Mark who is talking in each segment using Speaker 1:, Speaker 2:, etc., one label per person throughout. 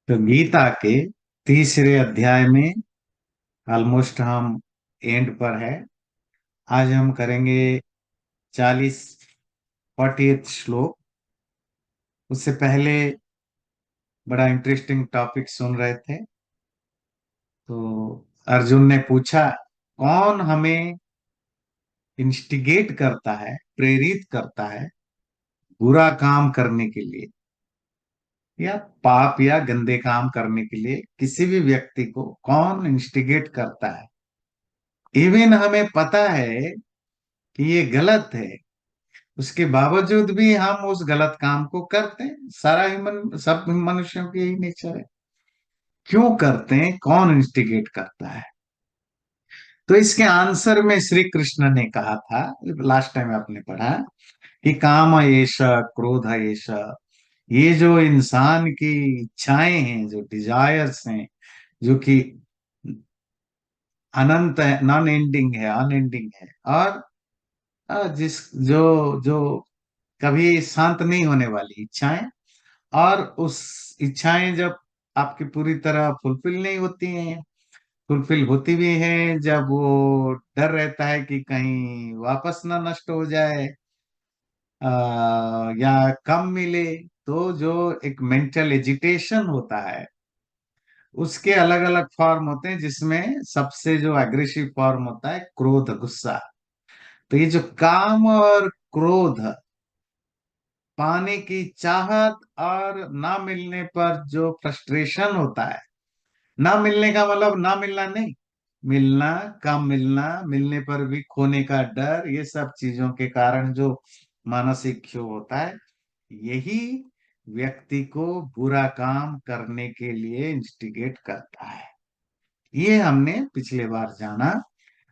Speaker 1: तो गीता के तीसरे अध्याय में ऑलमोस्ट हम एंड पर है। आज हम करेंगे 48 श्लोक। उससे पहले बड़ा इंटरेस्टिंग टॉपिक सुन रहे थे। तो अर्जुन ने पूछा, कौन हमें इंस्टिगेट करता है, प्रेरित करता है बुरा काम करने के लिए या पाप या गंदे काम करने के लिए? किसी भी व्यक्ति को कौन इंस्टिगेट करता है? इवन हमें पता है कि ये गलत है, उसके बावजूद भी हम उस गलत काम को करते हैं। सारा ह्यूमन, सब मनुष्यों की यही नेचर है। क्यों करते हैं? कौन इंस्टिगेट करता है? तो इसके आंसर में श्री कृष्ण ने कहा था, लास्ट टाइम आपने पढ़ा, कि काम एष, क्रोध एष, ये जो इंसान की इच्छाएं हैं, जो डिजायर्स हैं, जो कि अनंत है, नॉन एंडिंग है, अनएंडिंग है, और जिस जो जो कभी शांत नहीं होने वाली इच्छाएं, और उस इच्छाएं जब आपकी पूरी तरह फुलफिल नहीं होती हैं, फुलफिल होती भी हैं जब वो डर रहता है कि कहीं वापस ना नष्ट हो जाए, या कम मिले, तो जो एक मेंटल एजिटेशन होता है, उसके अलग अलग फॉर्म होते हैं, जिसमें सबसे जो एग्रेसिव फॉर्म होता है क्रोध, गुस्सा। तो ये जो काम और क्रोध, पाने की चाहत और ना मिलने पर जो फ्रस्ट्रेशन होता है, ना मिलने का मतलब ना मिलना नहीं, मिलना, कम मिलना, मिलने पर भी खोने का डर, ये सब चीजों के कारण जो मानसिक क्षोभ होता है, यही व्यक्ति को बुरा काम करने के लिए इंस्टिगेट करता है। ये हमने पिछले बार जाना।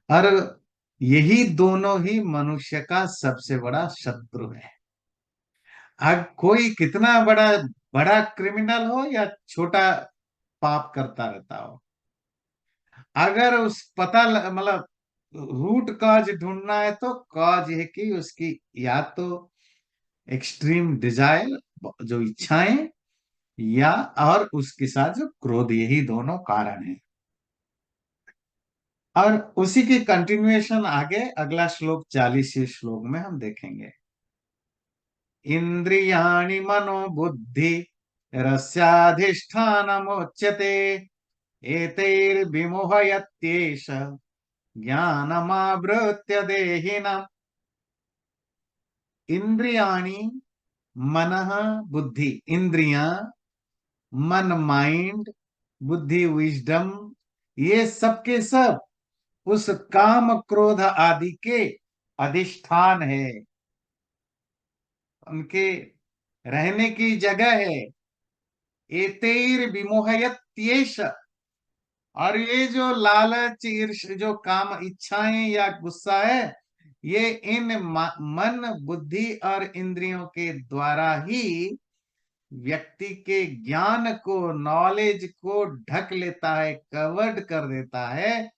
Speaker 1: और यही दोनों ही मनुष्य का सबसे बड़ा शत्रु है। अब कोई कितना बड़ा बड़ा क्रिमिनल हो या छोटा पाप करता रहता हो, अगर उस मतलब रूट कॉज ढूंढना है, तो कॉज है कि उसकी या तो एक्सट्रीम डिजायर, जो इच्छाएं, या और उसके साथ जो क्रोध, यही दोनों कारण है। और उसी की कंटिन्यूएशन आगे अगला श्लोक 40 श्लोक में हम देखेंगे। इंद्रियाणि मनोबुद्धि रस्याधिष्ठानमुच्यते एतैर्विमोहयत्येष ज्ञानमावृत्य देहिनम्। इंद्रियाणि, मनः, बुद्धि, इंद्रियां, मन माइंड, बुद्धि विजडम, ये सब के सब उस काम क्रोध आदि के अधिष्ठान है, उनके रहने की जगह है। एतैर विमोहयत्येष, और ये जो लालच, ईर्ष, जो काम इच्छाएं या गुस्सा है, ये इन मन, बुद्धि और इंद्रियों के द्वारा ही व्यक्ति के ज्ञान को, नॉलेज को ढक लेता है, कवर्ड कर देता है,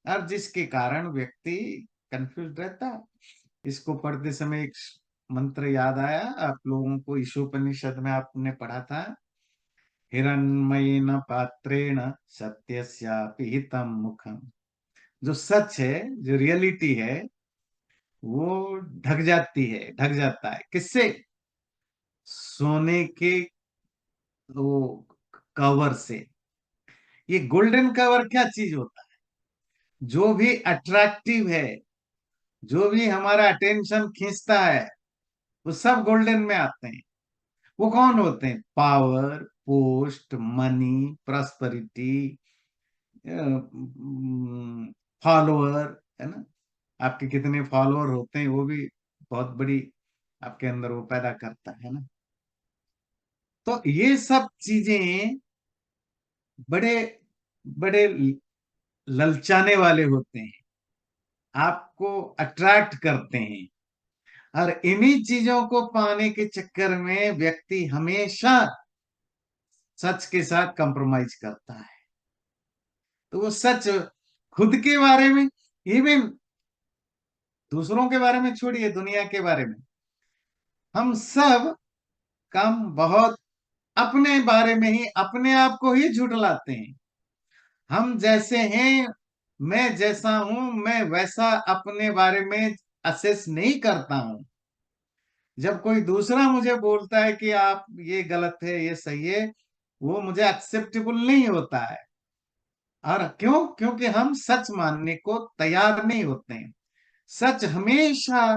Speaker 1: और जिसके कारण व्यक्ति कंफ्यूज रहता है। इसको पढ़ते समय एक मंत्र याद आया आप लोगों को, ईशोपनिषद में आपने पढ़ा था, हिरण्मयेन पात्रेण सत्यस्यापि हितं मुखम। जो सच है, जो रियलिटी है, वो ढक जाती है, ढक जाता है किससे? सोने के वो कवर से। ये गोल्डन कवर क्या चीज होता है? जो भी अट्रैक्टिव है, जो भी हमारा अटेंशन खींचता है, वो सब गोल्डन में आते हैं। वो कौन होते हैं? Power, post, money, prosperity, follower, है ना? आपके कितने फॉलोअर होते हैं, वो भी बहुत बड़ी आपके अंदर वो पैदा करता है ना। तो ये सब चीजें बड़े बड़े ललचाने वाले होते हैं, आपको अट्रैक्ट करते हैं, और इन्हीं चीजों को पाने के चक्कर में व्यक्ति हमेशा सच के साथ कंप्रोमाइज करता है। तो वो सच खुद के बारे में, इवन दूसरों के बारे में छोड़िए, दुनिया के बारे में, हम सब कम बहुत अपने बारे में ही अपने आप को ही झुठलाते हैं। हम जैसे हैं, मैं जैसा हूं, मैं वैसा अपने बारे में असेस नहीं करता हूं। जब कोई दूसरा मुझे बोलता है कि आप ये गलत है ये सही है, वो मुझे एक्सेप्टेबल नहीं होता है। और क्यों? क्योंकि हम सच मानने को तैयार नहीं होते हैं। सच हमेशा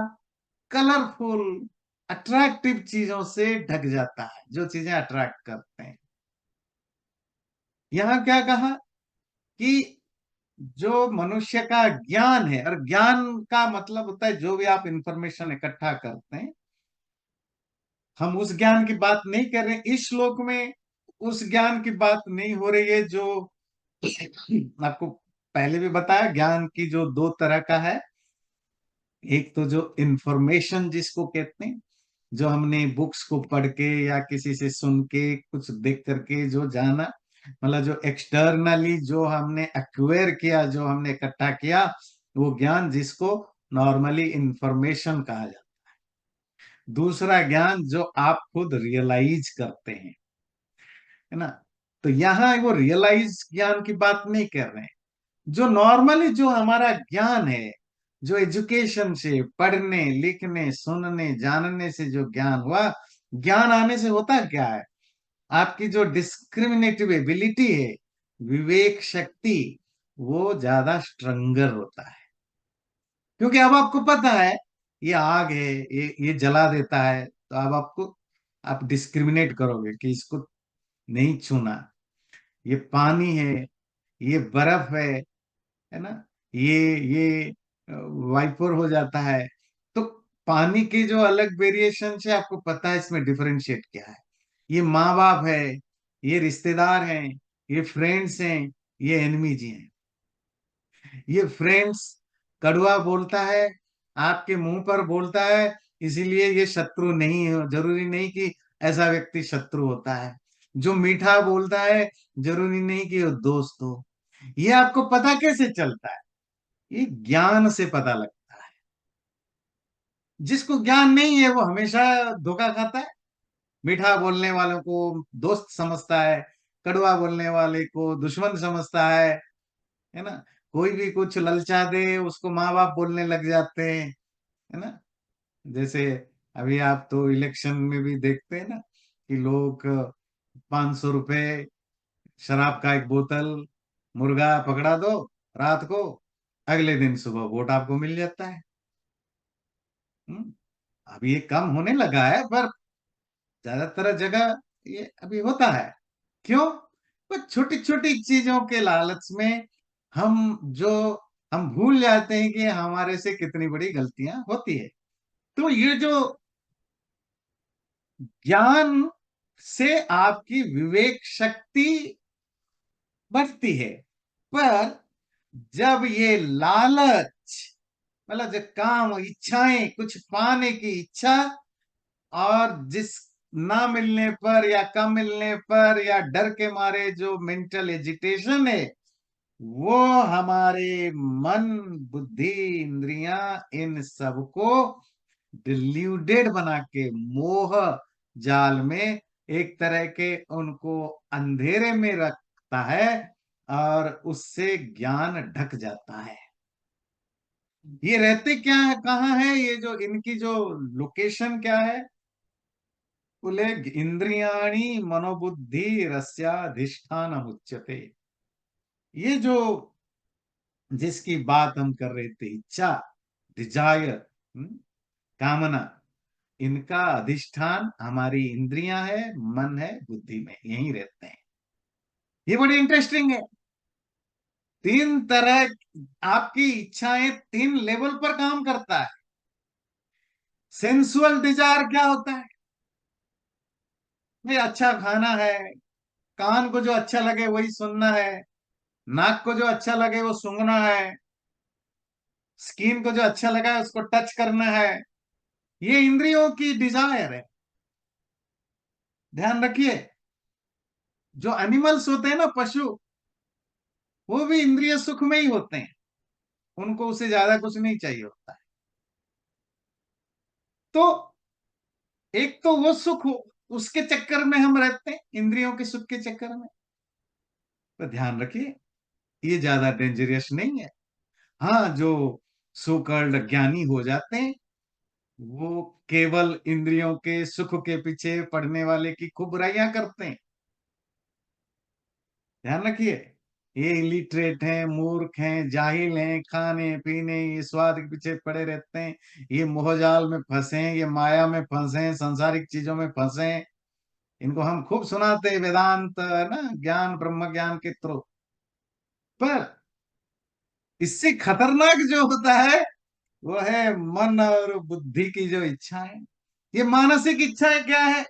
Speaker 1: कलरफुल, अट्रैक्टिव चीजों से ढक जाता है, जो चीजें अट्रैक्ट करते हैं। यहां क्या कहा कि जो मनुष्य का ज्ञान है, और ज्ञान का मतलब होता है जो भी आप इंफॉर्मेशन इकट्ठा करते हैं, हम उस ज्ञान की बात नहीं कर रहे हैं इस श्लोक में। उस ज्ञान की बात नहीं हो रही है जो आपको पहले भी बताया, ज्ञान की जो दो तरह का है। एक तो जो इंफॉर्मेशन जिसको कहते हैं, जो हमने बुक्स को पढ़ के या किसी से सुन के कुछ देख करके जो जाना, मतलब जो एक्सटर्नली जो हमने एक्वायर किया, जो हमने इकट्ठा किया, वो ज्ञान जिसको नॉर्मली इंफॉर्मेशन कहा जाता है। दूसरा ज्ञान जो आप खुद रियलाइज करते हैं, है ना। तो यहाँ वो रियलाइज ज्ञान की बात नहीं कर रहे हैं। जो नॉर्मली जो हमारा ज्ञान है, जो एजुकेशन से, पढ़ने लिखने सुनने जानने से जो ज्ञान हुआ, ज्ञान आने से होता क्या है, आपकी जो डिस्क्रिमिनेटिव एबिलिटी है, विवेक शक्ति, वो ज्यादा स्ट्रंगर होता है। क्योंकि अब आपको पता है ये आग है, ये जला देता है, तो अब आपको, आप डिस्क्रिमिनेट करोगे कि इसको नहीं छूना। ये पानी है, ये बर्फ है ना, ये वाइपर हो जाता है। तो पानी के जो अलग वेरिएशन है, आपको पता है इसमें डिफरेंशिएट क्या है। ये माँ बाप है, ये रिश्तेदार हैं, ये फ्रेंड्स हैं, ये एनिमीज हैं। ये फ्रेंड्स कड़वा बोलता है, आपके मुंह पर बोलता है, इसीलिए ये शत्रु नहीं है। जरूरी नहीं कि ऐसा व्यक्ति शत्रु होता है। जो मीठा बोलता है, जरूरी नहीं कि वो दोस्त हो। ये आपको पता कैसे चलता है? ये ज्ञान से पता लगता है। जिसको ज्ञान नहीं है वो हमेशा धोखा खाता है। मीठा बोलने वालों को दोस्त समझता है, कड़वा बोलने वाले को दुश्मन समझता है ना। कोई भी कुछ ललचा दे उसको माँ बाप बोलने लग जाते हैं, है ना। जैसे अभी आप तो इलेक्शन में भी देखते हैं ना कि लोग 500 रुपए, शराब का एक बोतल, मुर्गा पकड़ा दो रात को, अगले दिन सुबह वोट आपको मिल जाता है। हम्म। अब ये कम होने लगा है, पर ज्यादातर जगह ये अभी होता है। क्यों? वो छोटी छोटी चीजों के लालच में हम जो हम भूल जाते हैं कि हमारे से कितनी बड़ी गलतियां होती है। तो ये जो ज्ञान से आपकी विवेक शक्ति बढ़ती है, पर जब ये लालच, मतलब जो काम, इच्छाएं, कुछ पाने की इच्छा, और जिस ना मिलने पर या कम मिलने पर या डर के मारे जो मेंटल एजिटेशन है, वो हमारे मन, बुद्धि, इंद्रियां, इन सबको डिल्यूडेड बना के मोह जाल में, एक तरह के उनको अंधेरे में रखता है, और उससे ज्ञान ढक जाता है। ये रहते क्या है, कहाँ है, ये जो इनकी जो लोकेशन क्या है? बोले इंद्रियाणी मनोबुद्धि रस्याधिष्ठान उच्यते। ये जो जिसकी बात हम कर रहे थे, इच्छा, डिजायर, कामना, इनका अधिष्ठान हमारी इंद्रियां है, मन है, बुद्धि में, यही रहते हैं। ये बड़ी इंटरेस्टिंग है। तीन तरह, आपकी इच्छाएं तीन लेवल पर काम करता है। सेंसुअल डिजायर क्या होता है? भाई अच्छा खाना है, कान को जो अच्छा लगे वही सुनना है, नाक को जो अच्छा लगे वो सूंघना है, स्किन को जो अच्छा लगा है उसको टच करना है। ये इंद्रियों की डिजायर है। ध्यान रखिए, जो एनिमल्स होते हैं ना, पशु, वो भी इंद्रिय सुख में ही होते हैं। उनको उससे ज्यादा कुछ नहीं चाहिए होता है। तो एक तो वो सुख उसके चक्कर में हम रहते हैं, इंद्रियों के सुख के चक्कर में। तो ध्यान रखिए, ये ज्यादा डेंजरस नहीं है। हाँ, जो सो कॉल्ड ज्ञानी हो जाते हैं, वो केवल इंद्रियों के सुख के पीछे पड़ने वाले की खूब बुराइयां करते हैं। ध्यान रखिए, ये इलिटरेट हैं, मूर्ख हैं, जाहिल हैं, खाने पीने ये स्वाद के पीछे पड़े रहते हैं, ये मोहजाल में फंसे हैं, ये माया में फंसे हैं, सांसारिक चीजों में फंसे हैं। इनको हम खूब सुनाते हैं वेदांत, है ना, ज्ञान, ब्रह्म ज्ञान के थ्रू। पर इससे खतरनाक जो होता है वो है मन और बुद्धि की जो इच्छाएं। ये मानसिक इच्छाएं क्या है?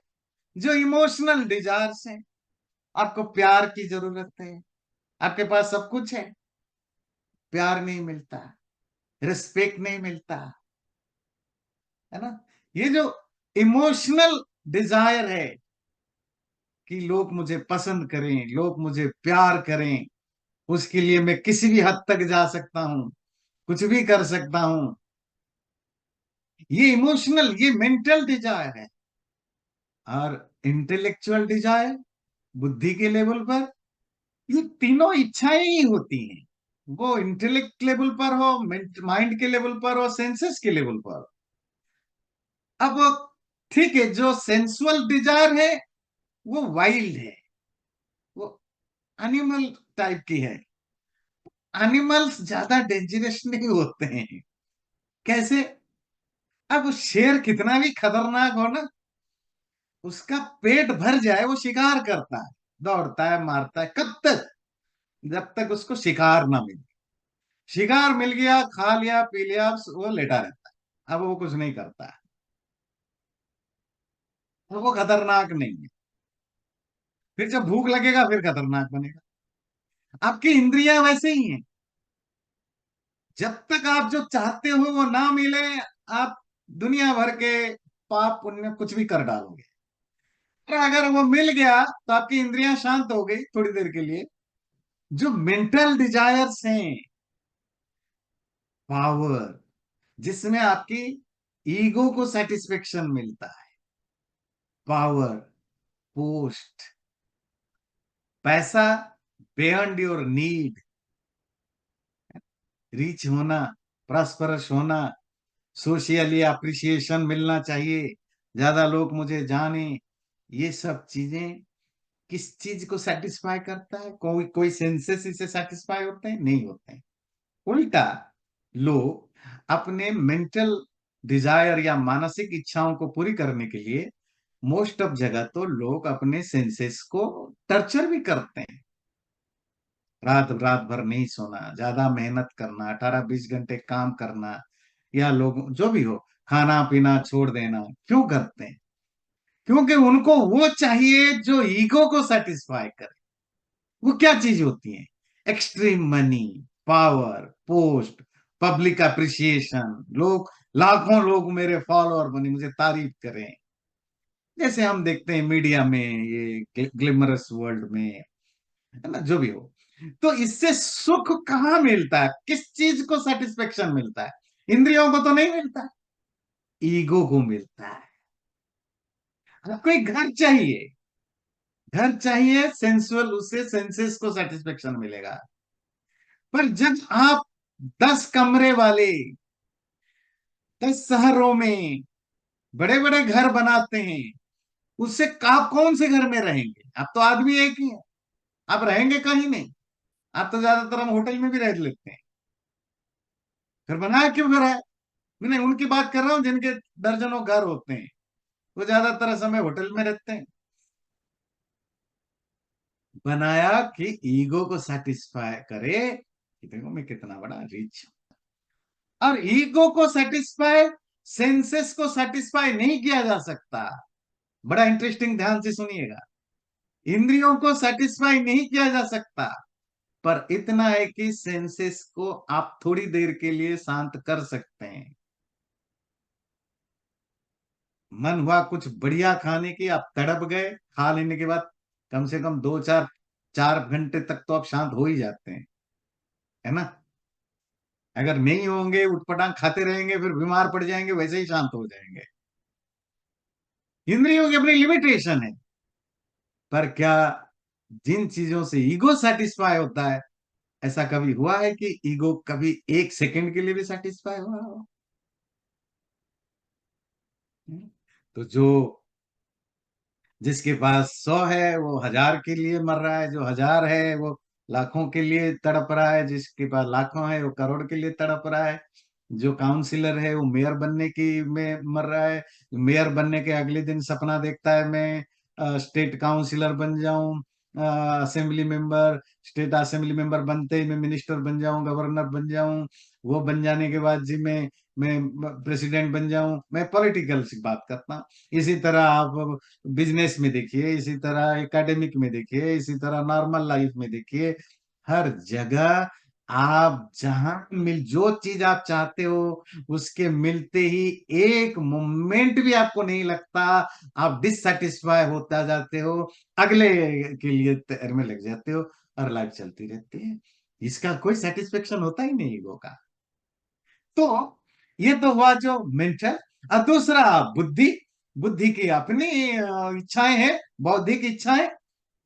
Speaker 1: जो इमोशनल डिजायर्स है। आपको प्यार की जरूरत है, आपके पास सब कुछ है, प्यार नहीं मिलता, रिस्पेक्ट नहीं मिलता, है ना। ये जो इमोशनल डिजायर है कि लोग मुझे पसंद करें, लोग मुझे प्यार करें, उसके लिए मैं किसी भी हद तक जा सकता हूं, कुछ भी कर सकता हूं। ये इमोशनल, ये मेंटल डिजायर है। और इंटेलेक्चुअल डिजायर, बुद्धि के लेवल पर, ये तीनों इच्छाएं ही होती हैं। वो इंटेलेक्ट लेवल पर हो, माइंड के लेवल पर हो, सेंसेस के लेवल पर। अब ठीक है, जो सेंसुअल डिजायर है वो वाइल्ड है, वो एनिमल टाइप की है। एनिमल्स ज्यादा डेंजरस नहीं होते हैं। कैसे? अब शेर कितना भी खतरनाक हो ना, उसका पेट भर जाए वो शिकार करता है, दौड़ता है, मारता है। कब तक? जब तक उसको शिकार ना मिले। शिकार मिल गया, खा लिया, पी लिया, वो लेटा रहता है, अब वो कुछ नहीं करता है। तो वो खतरनाक नहीं है। फिर जब भूख लगेगा फिर खतरनाक बनेगा। आपकी इंद्रियां वैसे ही हैं। जब तक आप जो चाहते हो वो ना मिले, आप दुनिया भर के पाप पुण्य कुछ भी कर डालोगे। और अगर वो मिल गया तो आपकी इंद्रियां शांत हो गई थोड़ी देर के लिए। जो मेंटल डिजायर्स हैं, पावर, जिसमें आपकी ईगो को सेटिस्फेक्शन मिलता है, पावर, पोस्ट, पैसा, बियॉन्ड योर नीड, रिच होना, प्रॉस्परस होना, सोशली अप्रिसिएशन मिलना चाहिए, ज्यादा लोग मुझे जाने। ये सब चीजें किस चीज को सेटिस्फाई करता है? कोई कोई सेंसेस इसे सेटिस्फाई होते हैं? नहीं होते हैं। उल्टा, लोग अपने मेंटल डिजायर या मानसिक इच्छाओं को पूरी करने के लिए मोस्ट ऑफ जगह तो लोग अपने सेंसेस को टर्चर भी करते हैं। रात रात भर नहीं सोना, ज्यादा मेहनत करना, 18-20 घंटे काम करना, या लोग जो भी हो, खाना पीना छोड़ देना। क्यों करते हैं? क्योंकि उनको वो चाहिए जो ईगो को सेटिस्फाई करे। वो क्या चीज होती है? Extreme money, power, post, public appreciation, लोग, लाखों लोग मेरे फॉलोअर बने, मुझे तारीफ करें। जैसे हम देखते हैं मीडिया में, ये ग्लिमरस वर्ल्ड में, है ना, जो भी हो। तो इससे सुख कहाँ मिलता है? किस चीज को सेटिस्फेक्शन मिलता है? इंद्रियों को तो नहीं मिलता है, ईगो को मिलता है। आपको एक घर चाहिए, घर चाहिए सेंसुअल, उससे सेंसेस को सेटिस्फेक्शन मिलेगा। पर जब आप 10 कमरे वाले, 10 शहरों में बड़े बड़े घर बनाते हैं, उससे आप कौन से घर में रहेंगे? आप तो आदमी एक ही है, आप रहेंगे कहीं नहीं। आप तो ज्यादातर हम होटल में भी रह लेते हैं। फिर बनाया क्यों घर है? मैं उनकी बात कर रहा हूँ जिनके दर्जनों घर होते हैं, वो ज्यादातर समय होटल में रहते हैं। बनाया कि ईगो को सेटिस्फाई करे कि देखो मैं कितना बड़ा रिच हूं। और ईगो को सेटिस्फाई, सेंसेस को सेटिस्फाई नहीं किया जा सकता। बड़ा इंटरेस्टिंग, ध्यान से सुनिएगा। इंद्रियों को सेटिस्फाई नहीं किया जा सकता, पर इतना है कि सेंसेस को आप थोड़ी देर के लिए शांत कर सकते हैं। मन हुआ कुछ बढ़िया खाने की, आप तड़प गए, खा लेने के बाद कम से कम 2-4 घंटे तक तो आप शांत हो ही जाते हैं, है ना। अगर नहीं होंगे, उठपटांग खाते रहेंगे, फिर बीमार पड़ जाएंगे, वैसे ही शांत हो जाएंगे। इंद्रियों की अपनी लिमिटेशन है। पर क्या जिन चीजों से ईगो सेटिस्फाई होता है, ऐसा कभी हुआ है कि ईगो कभी एक सेकंड के लिए भी सेटिस्फाई हुआ हो? तो जो जिसके पास 100 है वो 1000 के लिए मर रहा है, जो 1000 है वो लाखों के लिए तड़प रहा है, जिसके पास लाखों है वो करोड़ के लिए तड़प रहा है। जो काउंसिलर है वो मेयर बनने की में मर रहा है, मेयर बनने के अगले दिन सपना देखता है मैं स्टेट काउंसिलर बन जाऊं, assembly member, state assembly member बनते ही मैं मिनिस्टर बन जाऊं, गवर्नर बन जाऊं, वो बन जाने के बाद जी मैं प्रेसिडेंट बन जाऊं। मैं पॉलिटिकल से बात करता हूँ। इसी तरह आप बिजनेस में देखिए, इसी तरह एकेडमिक में देखिए, इसी तरह नॉर्मल लाइफ में देखिए, हर जगह आप जहां मिल जो चीज आप चाहते हो उसके मिलते ही एक मोमेंट भी आपको नहीं लगता, आप डिससेटिस्फाई होता जाते हो, अगले के लिए तैयार में लग जाते हो, और लाइफ चलती रहती है। इसका कोई सेटिस्फेक्शन होता ही नहीं ईगो का। तो ये तो हुआ जो मेंटल। और दूसरा बुद्धि। बुद्धि की अपनी इच्छाएं हैं, बौद्धिक इच्छाएं,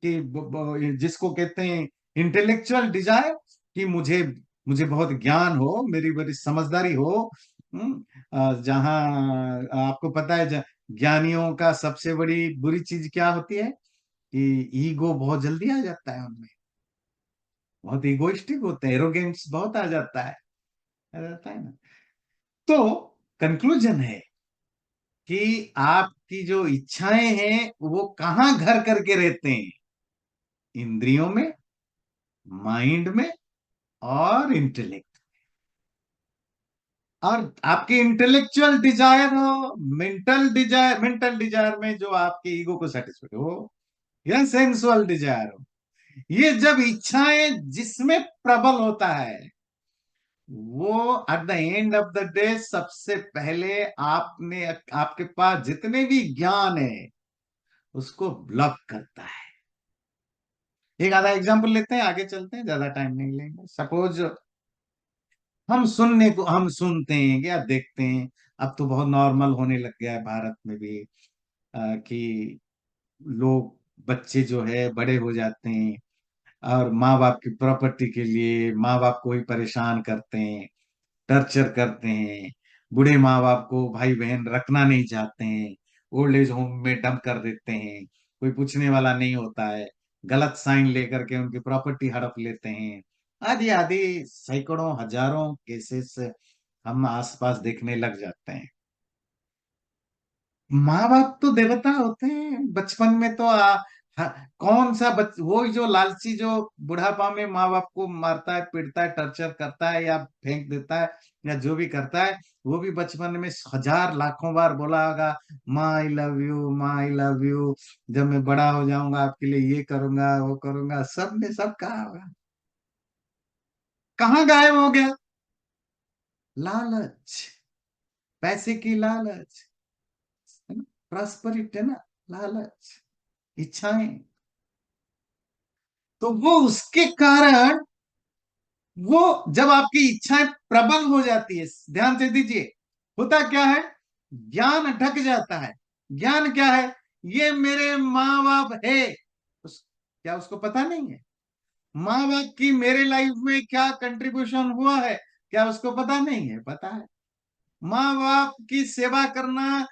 Speaker 1: कि जिसको कहते हैं इंटेलेक्चुअल डिजायर, कि मुझे मुझे बहुत ज्ञान हो, मेरी बड़ी समझदारी हो। जहां आपको पता है, ज्ञानियों का सबसे बड़ी बुरी चीज क्या होती है कि ईगो बहुत जल्दी आ जाता है उनमें, बहुत इगोइस्टिक होते हैं, एरोगेंस बहुत आ जाता है ना। तो कंक्लूजन है कि आपकी जो इच्छाएं हैं वो कहाँ घर करके रहते हैं? इंद्रियों में, माइंड में, और इंटेलेक्ट। और आपकी इंटेलेक्चुअल डिजायर हो, मेंटल डिजायर में जो आपके ईगो को सेटिस्फाई हो, या सेंसुअल डिजायर हो, ये जब इच्छाएं जिसमें प्रबल होता है, वो at the end of the day सबसे पहले आपने आपके पास जितने भी ज्ञान है उसको ब्लॉक करता है। एक आधा एग्जांपल लेते हैं, आगे चलते हैं, ज्यादा टाइम नहीं लेंगे। सपोज हम सुनते हैं या देखते हैं, अब तो बहुत नॉर्मल होने लग गया है भारत में भी, कि लोग, बच्चे जो है बड़े हो जाते हैं और माँ बाप की प्रॉपर्टी के लिए माँ बाप को ही परेशान करते हैं, टर्चर करते हैं। बूढ़े माँ बाप को भाई बहन रखना नहीं चाहते हैं, ओल्ड एज होम में डंप कर देते हैं, कोई पूछने वाला नहीं होता है, गलत साइन लेकर के उनकी प्रॉपर्टी हड़प लेते हैं, आदि आदि सैकड़ों हजारों केसेस हम आसपास देखने लग जाते हैं। माँ बाप तो देवता होते हैं बचपन में तो कौन सा वो जो लालची जो बुढ़ापा में माँ बाप को मारता है, पीटता है, टर्चर करता है, या फेंक देता है, या जो भी करता है, वो भी बचपन में हजार लाखों बार बोला होगा, माँ आई लव यू, माँ आई लव यू, जब मैं बड़ा हो जाऊंगा आपके लिए ये करूंगा वो करूंगा, सब ने सब कहा होगा। कहाँ गायब हो गया? लालच, पैसे की लालच, है ना, प्रॉस्पेरिटी, है ना, लालच, इच्छाएं। तो वो उसके कारण, वो जब आपकी इच्छाएं प्रबल हो जाती है, ध्यान से दीजिए, होता क्या है, ज्ञान ढक जाता है। ज्ञान क्या है? ये मेरे माँ बाप है, क्या उसको पता नहीं है? माँ बाप की मेरे लाइफ में क्या कंट्रीब्यूशन हुआ है, क्या उसको पता नहीं है? पता है। माँ बाप की सेवा करना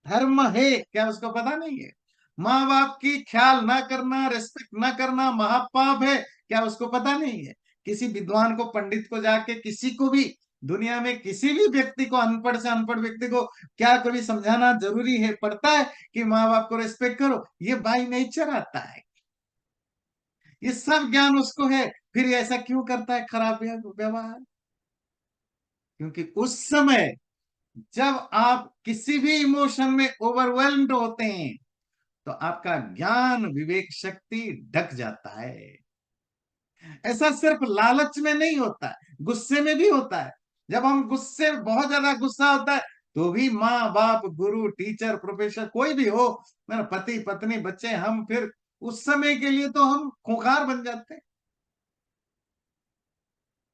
Speaker 1: धर्म है, क्या उसको पता नहीं है? माँ बाप की ख्याल ना करना, रेस्पेक्ट ना करना महापाप है, क्या उसको पता नहीं है? किसी विद्वान को, पंडित को जाके, किसी को भी, दुनिया में किसी भी व्यक्ति को, अनपढ़ से अनपढ़ व्यक्ति को क्या कभी समझाना जरूरी है, पड़ता है कि माँ बाप को रेस्पेक्ट करो? ये बाई नेचर आता है, ये सब ज्ञान उसको है। फिर ऐसा क्यों करता है खराब व्यवहार? क्योंकि उस समय जब आप किसी भी इमोशन में ओवरवेल्म्ड होते हैं तो आपका ज्ञान, विवेक शक्ति ढक जाता है। ऐसा सिर्फ लालच में नहीं होता है, गुस्से में भी होता है। जब हम गुस्से, बहुत ज्यादा गुस्सा होता है, तो भी माँ बाप, गुरु, टीचर, प्रोफेसर, कोई भी हो, मेरा पति पत्नी बच्चे, हम फिर उस समय के लिए तो हम खूंखार बन जाते हैं।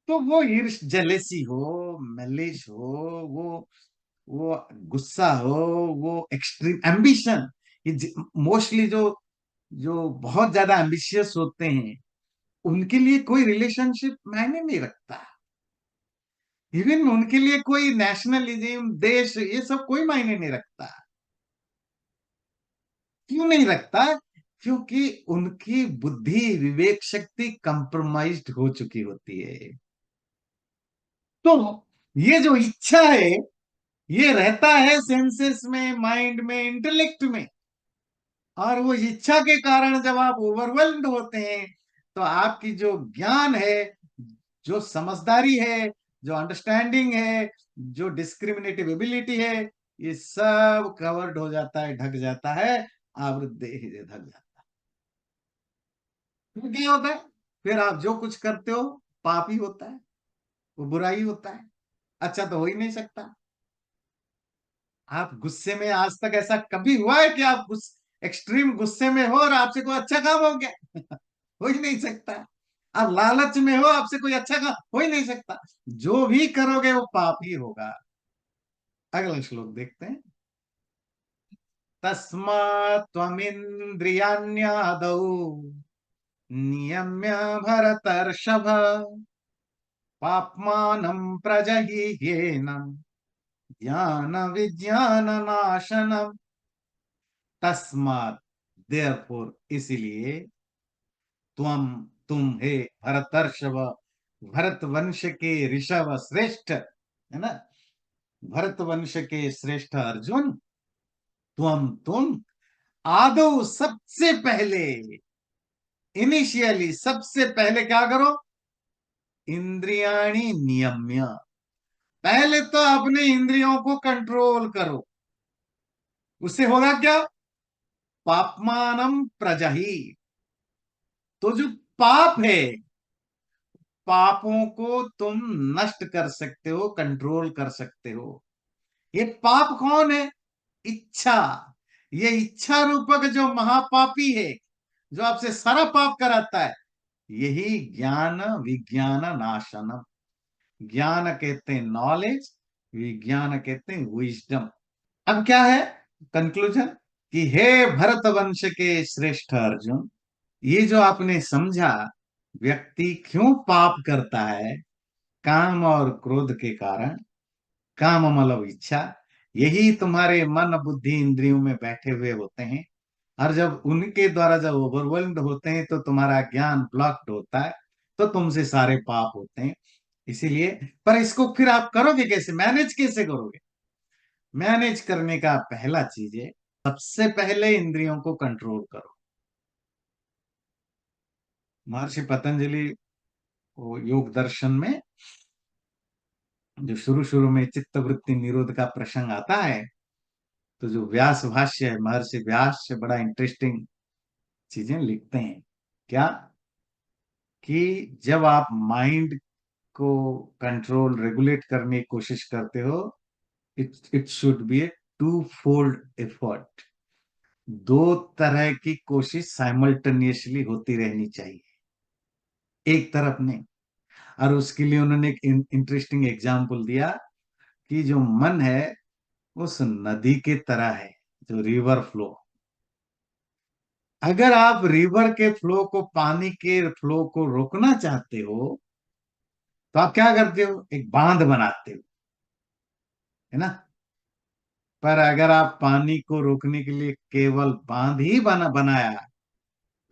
Speaker 1: तो वो ईर्ष, जेलेसी हो, मलिश हो, वो वो गुस्सा हो, वो एक्सट्रीम एम्बिशन, ये मोस्टली जो जो बहुत ज्यादा एम्बिशियस होते हैं, उनके लिए कोई रिलेशनशिप मायने नहीं रखता। इवन उनके लिए कोई नेशनलिज्म, देश, ये सब कोई मायने नहीं रखता। क्यों नहीं रखता? क्योंकि उनकी बुद्धि, विवेक शक्ति कंप्रोमाइज्ड हो चुकी होती है। तो ये जो इच्छा है, ये रहता है सेंसेस में, माइंड में, इंटेलेक्ट में। और वो इच्छा के कारण जब आप ओवरवेल्म्ड होते हैं, तो आपकी जो ज्ञान है, जो समझदारी है, जो अंडरस्टैंडिंग है, जो डिस्क्रिमिनेटिव एबिलिटी है, ये सब कवर्ड हो जाता है, ढक जाता है, आवृत देह ढक जाता है। फिर क्या होता है? फिर आप जो कुछ करते हो पाप ही होता है, वो बुराई होता है, अच्छा तो हो ही नहीं सकता। आप गुस्से में, आज तक ऐसा कभी हुआ है कि आप एक्सट्रीम गुस्से में हो और आपसे कोई अच्छा काम हो गया? हो ही नहीं सकता। आप लालच में हो, आपसे कोई अच्छा काम हो ही नहीं सकता। जो भी करोगे वो पाप ही होगा। अगला श्लोक देखते हैं। तस्मात् त्वमिन्द्रियाण्यादौ नियम्य भरतर्षभ, पाप्मानं प्रजह्येनं ज्ञान विज्ञान नाशनम। तस्मात्, देयरफॉर, इसलिए, त्वम, तुम, हे भरतर्षभ, भरत वंश के ऋषभ श्रेष्ठ, है ना, भरत वंश के श्रेष्ठ अर्जुन, तुम आदो, सबसे पहले, इनिशियली सबसे पहले क्या करो? इंद्रियाणी नियम्य, पहले तो अपने इंद्रियों को कंट्रोल करो। उससे होगा क्या? पापमानम प्रजही, तो जो पाप है, पापों को तुम नष्ट कर सकते हो, कंट्रोल कर सकते हो। ये पाप कौन है? इच्छा। ये इच्छा रूपक जो महापापी है, जो आपसे सारा पाप कराता है, यही ज्ञान विज्ञान नाशनम। ज्ञान कहते हैं नॉलेज, विज्ञान कहते हैं विजडम। अब क्या है कंक्लूजन? कि हे भरत वंश के श्रेष्ठ अर्जुन, ये जो आपने समझा, व्यक्ति क्यों पाप करता है, काम और क्रोध के कारण, काम मतलब इच्छा, यही तुम्हारे मन बुद्धि इंद्रियों में बैठे हुए होते हैं। और जब उनके द्वारा जब ओवरवेल्म्ड होते हैं, तो तुम्हारा ज्ञान ब्लॉक्ड होता है, तो तुमसे सारे पाप होते हैं। इसीलिए, पर इसको फिर आप करोगे कैसे, मैनेज कैसे करोगे? मैनेज करने का पहला चीज है, सबसे पहले इंद्रियों को कंट्रोल करो। महर्षि पतंजलि वो योग दर्शन में, जो शुरू शुरू में चित्तवृत्ति निरोध का प्रसंग आता है, तो जो व्यास भाष्य है, महर्षि व्यास से बड़ा इंटरेस्टिंग चीजें लिखते हैं। क्या? कि जब आप माइंड को कंट्रोल, रेगुलेट करने की कोशिश करते हो, it it should be a two fold effort. दो तरह की कोशिश साइमल्टेनियसली होती रहनी चाहिए, एक तरफ नहीं। और उसके लिए उन्होंने एक इंटरेस्टिंग एग्जाम्पल दिया, कि जो मन है उस नदी के तरह है, जो रिवर फ्लो। अगर आप रिवर के फ्लो को, पानी के फ्लो को रोकना चाहते हो, तो आप क्या करते हो? एक बांध बनाते हो, है ना। पर अगर आप पानी को रोकने के लिए केवल बांध ही बनाया,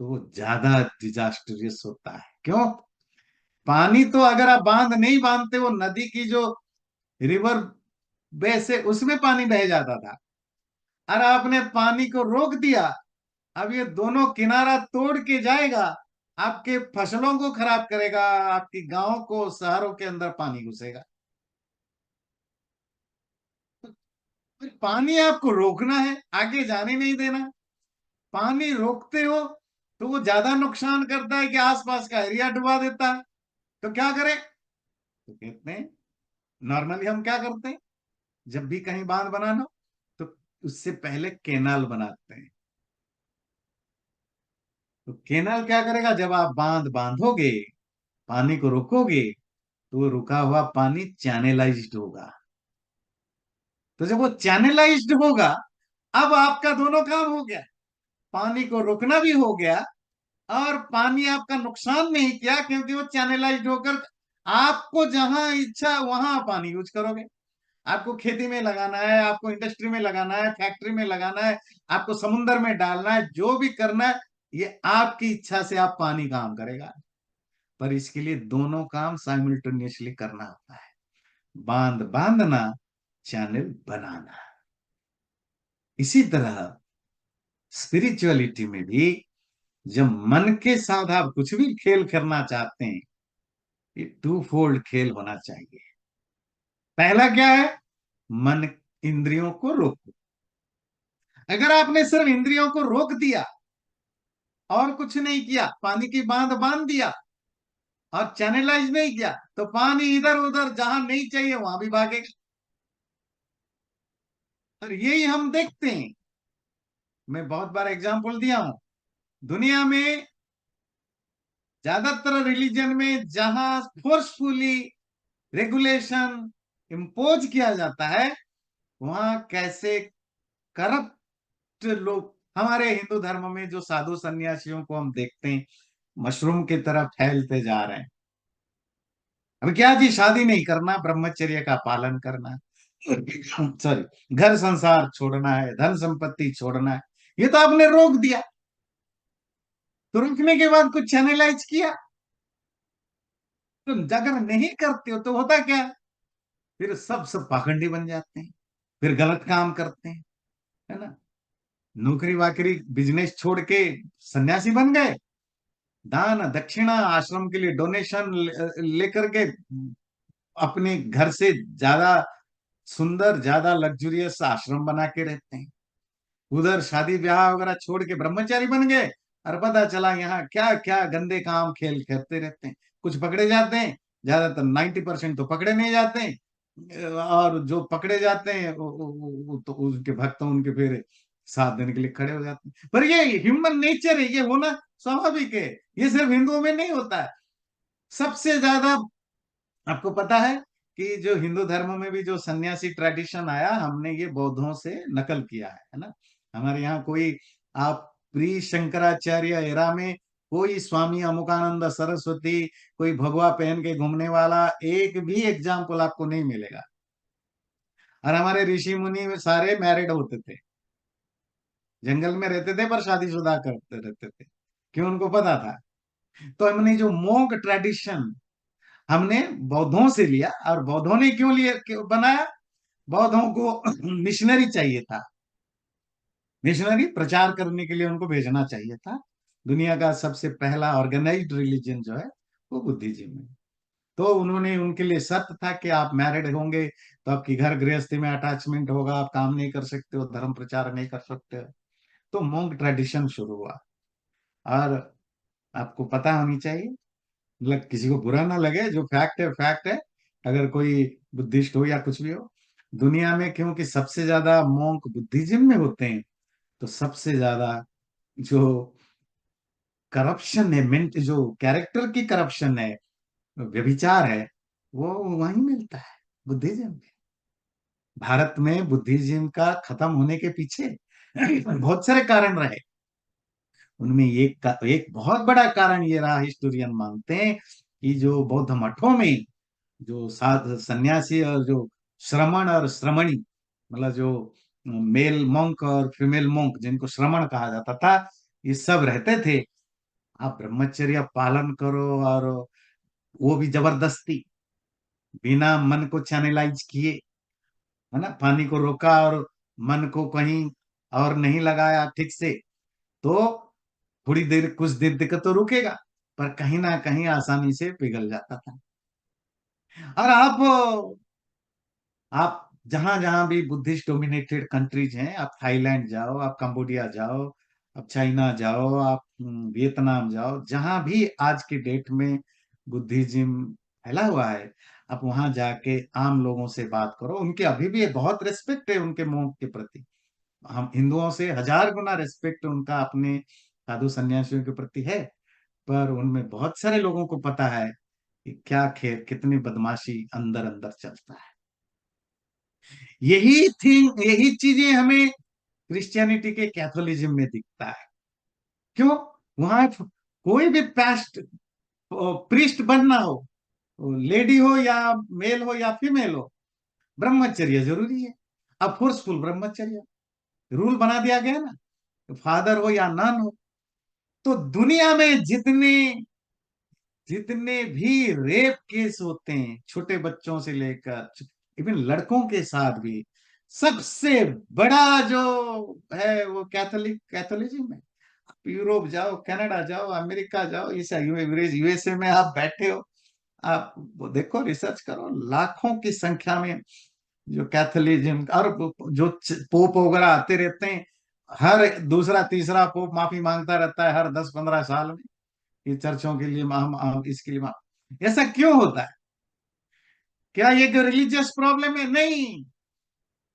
Speaker 1: तो वो ज्यादा डिजास्टरियस होता है। क्यों? पानी तो अगर आप बांध नहीं बांधते, वो नदी की जो रिवर बेस है, उसमें पानी बह जाता था। और आपने पानी को रोक दिया, अब ये दोनों किनारा तोड़ के जाएगा, आपके फसलों को खराब करेगा, आपकी गांव को, शहरों के अंदर पानी घुसेगा। फिर पानी आपको रोकना है, आगे जाने नहीं देना। पानी रोकते हो तो वो ज्यादा नुकसान करता है कि आसपास का एरिया डुबा देता है। तो क्या करें? तो कहते हैं, नॉर्मली हम क्या करते हैं, जब भी कहीं बांध बनाना हो, तो उससे पहले केनाल बनाते हैं। तो केनाल क्या करेगा? जब आप बांध बांधोगे, पानी को रोकोगे, तो वो रुका हुआ पानी चैनलाइज्ड होगा। तो जब वो चैनलाइज्ड होगा, अब आपका दोनों काम हो गया, पानी को रोकना भी हो गया, और पानी आपका नुकसान नहीं किया, क्योंकि वो चैनलाइज्ड होकर आपको जहां इच्छा वहां पानी यूज करोगे। आपको खेती में लगाना है, आपको इंडस्ट्री में लगाना है, फैक्ट्री में लगाना है, आपको समुद्र में डालना है, जो भी करना है, ये आपकी इच्छा से आप पानी काम करेगा। पर इसके लिए दोनों काम साइमल्टेनियसली करना होता है, बांध बांधना, चैनल बनाना। इसी तरह स्पिरिचुअलिटी में भी जब मन के साथ आप कुछ भी खेल करना चाहते हैं, ये टू फोल्ड खेल होना चाहिए। पहला क्या है? मन, इंद्रियों को रोको। अगर आपने सिर्फ इंद्रियों को रोक दिया और कुछ नहीं किया, पानी की बांध बांध दिया और चैनलाइज नहीं किया, तो पानी इधर उधर जहां नहीं चाहिए वहां भी भागेगा। और यही हम देखते हैं। मैं बहुत बार एग्जाम्पल दिया हूं, दुनिया में ज्यादातर रिलीजन में जहां फोर्सफुली रेगुलेशन इम्पोज किया जाता है, वहां कैसे करप्ट लोग, हमारे हिंदू धर्म में जो साधु सन्यासियों को हम देखते हैं, मशरूम की तरह फैलते जा रहे हैं। अब क्या जी, शादी नहीं करना, ब्रह्मचर्य का पालन करना, सॉरी, घर संसार छोड़ना है, धन संपत्ति छोड़ना है, ये तो आपने रोक दिया। तो रोकने के बाद कुछ चैनलाइज किया, तो अगर नहीं करते हो तो होता क्या? फिर सब पाखंडी बन जाते हैं, फिर गलत काम करते हैं, है ना। नौकरी वाकरी बिजनेस छोड़ के सन्यासी बन गए, दान दक्षिणा आश्रम के लिए डोनेशन लेकर के अपने घर से ज्यादा सुंदर, ज्यादा लग्जूरियस आश्रम बना के रहते हैं। उधर शादी ब्याह वगैरह छोड़ के ब्रह्मचारी बन गए, और पता चला यहाँ क्या क्या गंदे काम खेल करते रहते हैं। कुछ पकड़े जाते हैं, ज्यादातर 90% तो पकड़े नहीं जाते हैं, और जो पकड़े जाते हैं वो तो उनके भक्त उनके फिर साथ देने के लिए खड़े हो जाते हैं। पर ये ह्यूमन नेचर है, ये होना स्वाभाविक है। ये सिर्फ हिंदुओं में नहीं होता है, सबसे ज्यादा। आपको पता है कि जो हिंदू धर्म में भी जो सन्यासी ट्रेडिशन आया, हमने ये बौद्धों से नकल किया है ना। हमारे यहाँ कोई, आप प्री शंकराचार्य एरा में कोई स्वामी अमुकानंद सरस्वती, कोई भगवा पहन के घूमने वाला एक भी एग्जाम्पल आपको नहीं मिलेगा। और हमारे ऋषि मुनि में सारे मैरिड होते थे, जंगल में रहते थे, पर शादीशुदा करते रहते थे। क्यों? उनको पता था। तो हमने जो मोंक ट्रेडिशन हमने बौद्धों से लिया, और बौद्धों ने क्यों लिए, क्यों बनाया? बौद्धों को मिशनरी चाहिए था, मिशनरी प्रचार करने के लिए उनको भेजना चाहिए था। दुनिया का सबसे पहला ऑर्गेनाइज्ड रिलीजन जो है वो बुद्धिज्म है। तो उन्होंने, उनके लिए शर्त था कि आप मैरिड होंगे तो आपकी घर गृहस्थी में अटैचमेंट होगा, आप काम नहीं कर सकते हो, धर्म प्रचार नहीं कर सकते हो। तो मोंक ट्रेडिशन शुरू हुआ। और आपको पता होनी चाहिए, मतलब किसी को बुरा ना लगे, जो फैक्ट है फैक्ट है। अगर कोई बुद्धिस्ट हो या कुछ भी हो, दुनिया में क्योंकि सबसे ज्यादा मोंक बुद्धिज्म में होते हैं, तो सबसे ज्यादा जो करप्शन है, मेंट जो कैरेक्टर की करप्शन है, व्यभिचार है, वो वहीं मिलता है, बुद्धिज्म में। भारत में बुद्धिज्म का खत्म होने के पीछे बहुत सारे कारण रहे। उनमें एक बहुत बड़ा कारण ये रहा, हिस्टोरियन मानते हैं, कि जो बौद्ध मठों में जो साध सन्यासी और जो श्रमण और श्रमणी, मतलब जो मेल monk और फीमेल monk, जिनको श्रमण कहा जाता था, ये सब रहते थे। आप ब्रह्मचर्य पालन करो, और वो भी जबरदस्ती, बिना मन को चैनलाइज किए, है ना। पानी को रोका और मन को कहीं और नहीं लगाया ठीक से, तो थोड़ी देर, कुछ देर तक तो रुकेगा, पर कहीं ना कहीं आसानी से पिघल जाता था। और आप जहां जहां भी बुद्धिस्ट डोमिनेटेड कंट्रीज हैं, आप थाईलैंड जाओ, आप कंबोडिया जाओ, आप चाइना जाओ, आप वियतनाम जाओ, जहां भी आज के डेट में बुद्धिज्म फैला हुआ है, आप वहां जाके आम लोगों से बात करो, उनके अभी भी बहुत रिस्पेक्ट है उनके मोंक के प्रति। हम हिंदुओं से 1000 गुना रिस्पेक्ट उनका अपने साधु सन्यासियों के प्रति है। पर उनमें बहुत सारे लोगों को पता है कि क्या खेल, कितनी बदमाशी अंदर अंदर चलता है। यही थिंग, यही चीजें हमें क्रिश्चियनिटी के कैथोलिज्म में दिखता है। क्यों? वहां कोई भी पास्ट प्रीस्ट बनना हो, लेडी हो या मेल हो या फीमेल हो, ब्रह्मचर्य जरूरी है। अब फोर्सफुल ब्रह्मचर्य रूल बना दिया गया ना, फादर हो या नन हो। तो दुनिया में जितने जितने भी रेप केस होते हैं, छोटे बच्चों से लेकर इवन लड़कों के साथ भी, सबसे बड़ा जो है वो कैथोलिज्म है। यूरोप जाओ, कनाडा जाओ, अमेरिका जाओ, इस यूएसए में आप बैठे हो, आप वो देखो, रिसर्च करो, लाखों की संख्या में जो कैथोलिज्म और जो पोप वगैरह आते रहते हैं, हर दूसरा तीसरा पोप माफी मांगता रहता है हर 10-15 साल में, ये चर्चों के लिए हम इसके लिए ऐसा क्यों होता है? क्या ये कोई रिलीजियस प्रॉब्लम है? नहीं।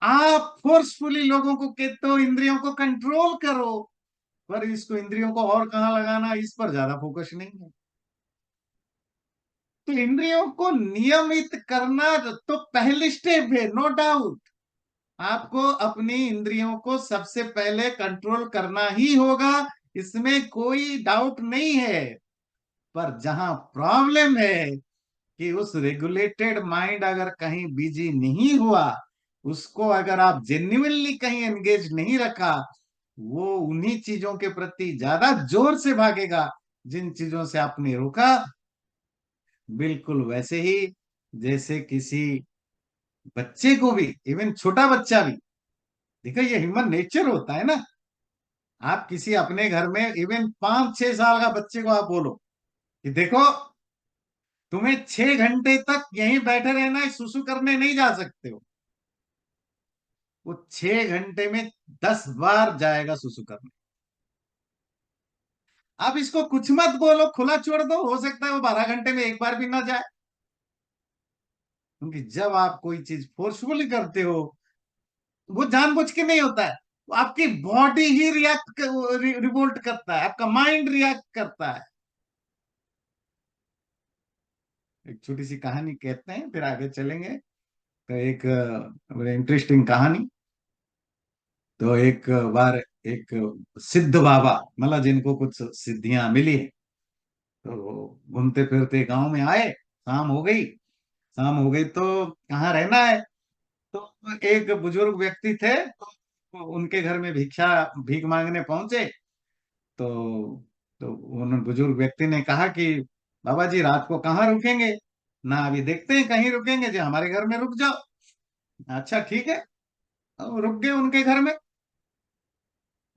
Speaker 1: आप फोर्सफुली लोगों को कहते हो इंद्रियों को कंट्रोल करो, पर इसको इंद्रियों को और कहाँ लगाना, इस पर ज्यादा फोकस नहीं है। तो इंद्रियों को नियमित करना तो पहली स्टेप है, नो डाउट। आपको अपनी इंद्रियों को सबसे पहले कंट्रोल करना ही होगा, इसमें कोई डाउट नहीं है। पर जहां प्रॉब्लम है कि उस रेगुलेटेड माइंड अगर कहीं बिजी नहीं हुआ, उसको अगर आप जेन्युइनली कहीं एंगेज नहीं रखा, वो उन्हीं चीजों के प्रति ज्यादा जोर से भागेगा जिन चीजों से आपने रोका। बिल्कुल वैसे ही जैसे किसी बच्चे को भी, इवन छोटा बच्चा भी, देखो ये ह्यूमन नेचर होता है ना। आप किसी अपने घर में इवन 5-6 साल का बच्चे को आप बोलो कि देखो, तुम्हें 6 घंटे तक यहीं बैठे रहना है, सुसु करने नहीं जा सकते हो, वो 6 घंटे में 10 बार जाएगा सुसु करने। आप इसको कुछ मत बोलो, खुला छोड़ दो, हो सकता है वो 12 घंटे में एक बार भी ना जाए। क्योंकि जब आप कोई चीज फोर्सफुली करते हो, वो जानबूझ के नहीं होता है, वो आपकी बॉडी ही रिवोल्ट करता है, आपका माइंड रिएक्ट करता है। एक छोटी सी कहानी कहते हैं, फिर आगे चलेंगे। तो एक बड़े इंटरेस्टिंग कहानी। तो एक बार एक सिद्ध बाबा, मतलब जिनको कुछ सिद्धियां मिली है, तो घूमते फिरते गांव में आए। शाम हो गई, शाम हो गई तो कहाँ रहना है। तो एक बुजुर्ग व्यक्ति थे, तो उनके घर में भीख मांगने पहुंचे। तो उन बुजुर्ग व्यक्ति ने कहा कि बाबा जी रात को कहाँ रुकेंगे? ना अभी देखते हैं कहीं रुकेंगे, जो हमारे घर में रुक जाओ। अच्छा ठीक है। अब रुक गए उनके घर में।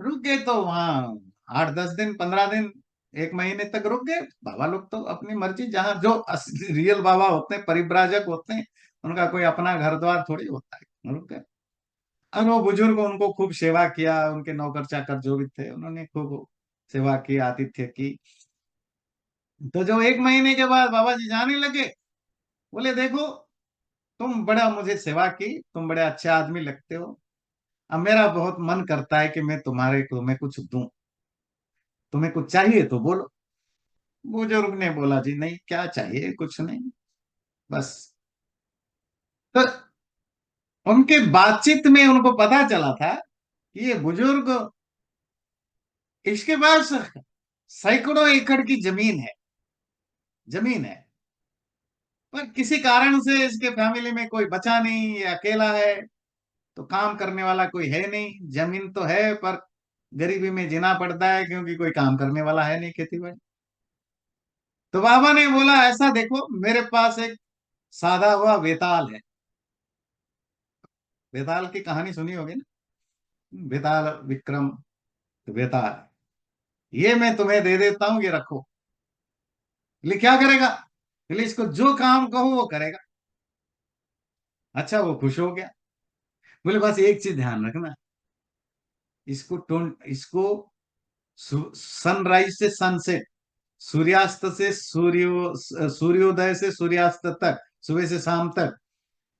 Speaker 1: रुक गए तो वहाँ 8-10 दिन 15 दिन 1 महीने तक रुक गए। बाबा लोग तो अपनी मर्जी, जहाँ जो रियल बाबा होते हैं, परिव्राजक होते हैं, उनका कोई अपना घर द्वार थोड़ी होता है। रुक गए। और वो बुजुर्ग उनको खूब सेवा किया, उनके नौकर चाकर जो भी थे उन्होंने खूब सेवा की, आतिथ्य की। तो जो 1 महीने के बाद बाबा जी जाने लगे, बोले देखो, तुम बड़ा मुझे सेवा की, तुम बड़े अच्छे आदमी लगते हो, अब मेरा बहुत मन करता है कि मैं तुम्हें कुछ दूं, तुम्हें कुछ चाहिए तो बोलो। बुजुर्ग ने बोला जी नहीं, क्या चाहिए, कुछ नहीं, बस। तो उनके बातचीत में उनको पता चला था कि ये बुजुर्ग, इसके पास सैकड़ों एकड़ की जमीन है, पर किसी कारण से इसके फैमिली में कोई बचा नहीं, ये अकेला है, तो काम करने वाला कोई है नहीं, जमीन तो है पर गरीबी में जीना पड़ता है क्योंकि कोई काम करने वाला है नहीं, खेती बाड़ी। तो बाबा ने बोला ऐसा देखो, मेरे पास एक साधा हुआ वेताल है। वेताल की कहानी सुनी होगी ना, वेताल विक्रम वेताल, ये मैं तुम्हें दे देता हूं, ये रखो। बोले क्या करेगा? बोले इसको जो काम कहो वो करेगा। अच्छा, वो खुश हो गया। बोले बस एक चीज ध्यान रखना, इसको सनराइज से सनसेट, सूर्यास्त से सूर्योदय से सूर्यास्त तक, सुबह से शाम तक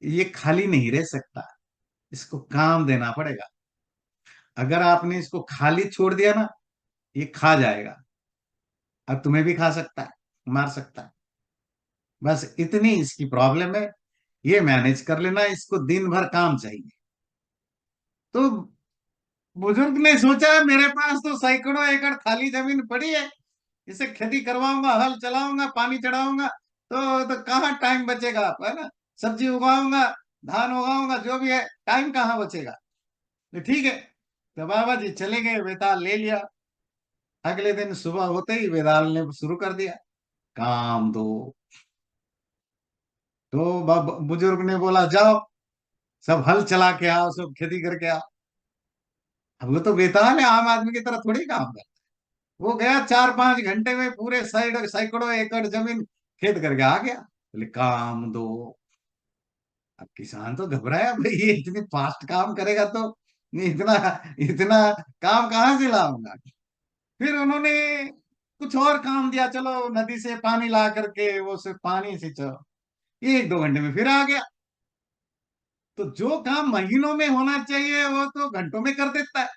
Speaker 1: ये खाली नहीं रह सकता, इसको काम देना पड़ेगा। अगर आपने इसको खाली छोड़ दिया ना, ये खा जाएगा, अब तुम्हें भी खा सकता है, मार सकता है। बस इतनी इसकी प्रॉब्लम है। ये मैनेज कर लेना, इसको दिन भर काम चाहिए। तो बुजुर्ग ने सोचा मेरे पास तो सैकड़ों एकड़ खाली जमीन पड़ी है, इसे खेती करवाऊंगा, हल चलाऊंगा, पानी चढ़ाऊंगा, तो कहाँ टाइम बचेगा, है ना। सब्जी उगाऊंगा, धान उगाऊंगा, जो भी है, टाइम कहाँ बचेगा। तो ठीक है, तो बाबा जी चले गए, बेताल ले लिया। अगले दिन सुबह होते ही बेताल ने शुरू कर दिया, काम दो। तो बुजुर्ग ने बोला जाओ, सब हल चला के आओ, सब खेती करके आओ। अब वो तो बेताल है, आम आदमी की तरह थोड़ी काम कर। वो गया 4-5 घंटे में पूरे साइड सैकड़ों एकड़ जमीन खेत करके आ गया। बोले काम दो। अब किसान तो घबराया, भाई ये इतनी फास्ट काम करेगा तो ये इतना इतना काम कहाँ से लाऊंगा। फिर उन्होंने कुछ और काम दिया, चलो नदी से पानी ला करके वो सिर्फ पानी सिंचो। ये 1-2 घंटे में फिर आ गया। तो जो काम महीनों में होना चाहिए वो तो घंटों में कर देता है।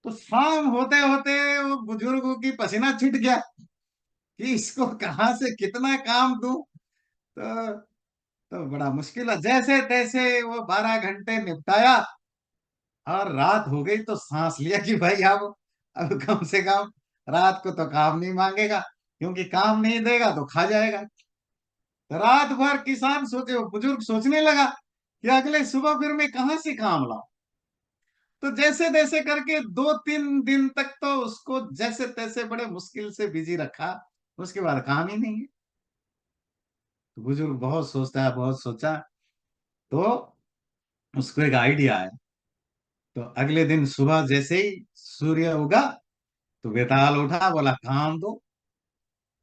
Speaker 1: तो शाम होते होते वो बुजुर्गों की पसीना छूट गया कि इसको कहाँ से कितना काम दूं। तो बड़ा मुश्किल है, जैसे तैसे वो 12 घंटे निपटाया। और रात हो गई तो सांस लिया कि भाई अब कम से कम रात को तो काम नहीं मांगेगा, क्योंकि काम नहीं देगा तो खा जाएगा। तो रात भर किसान सोचे, वो बुजुर्ग सोचने लगा कि अगले सुबह फिर मैं कहाँ से काम लाऊं। तो जैसे तैसे करके 2-3 दिन तक तो उसको जैसे तैसे बड़े मुश्किल से बिजी रखा। उसके बाद काम ही नहीं है। तो बुजुर्ग बहुत सोचता है, बहुत सोचा। तो उसको एक आइडिया है। तो अगले दिन सुबह जैसे ही सूर्य उगा, तो बेताल उठा, बोला काम दो।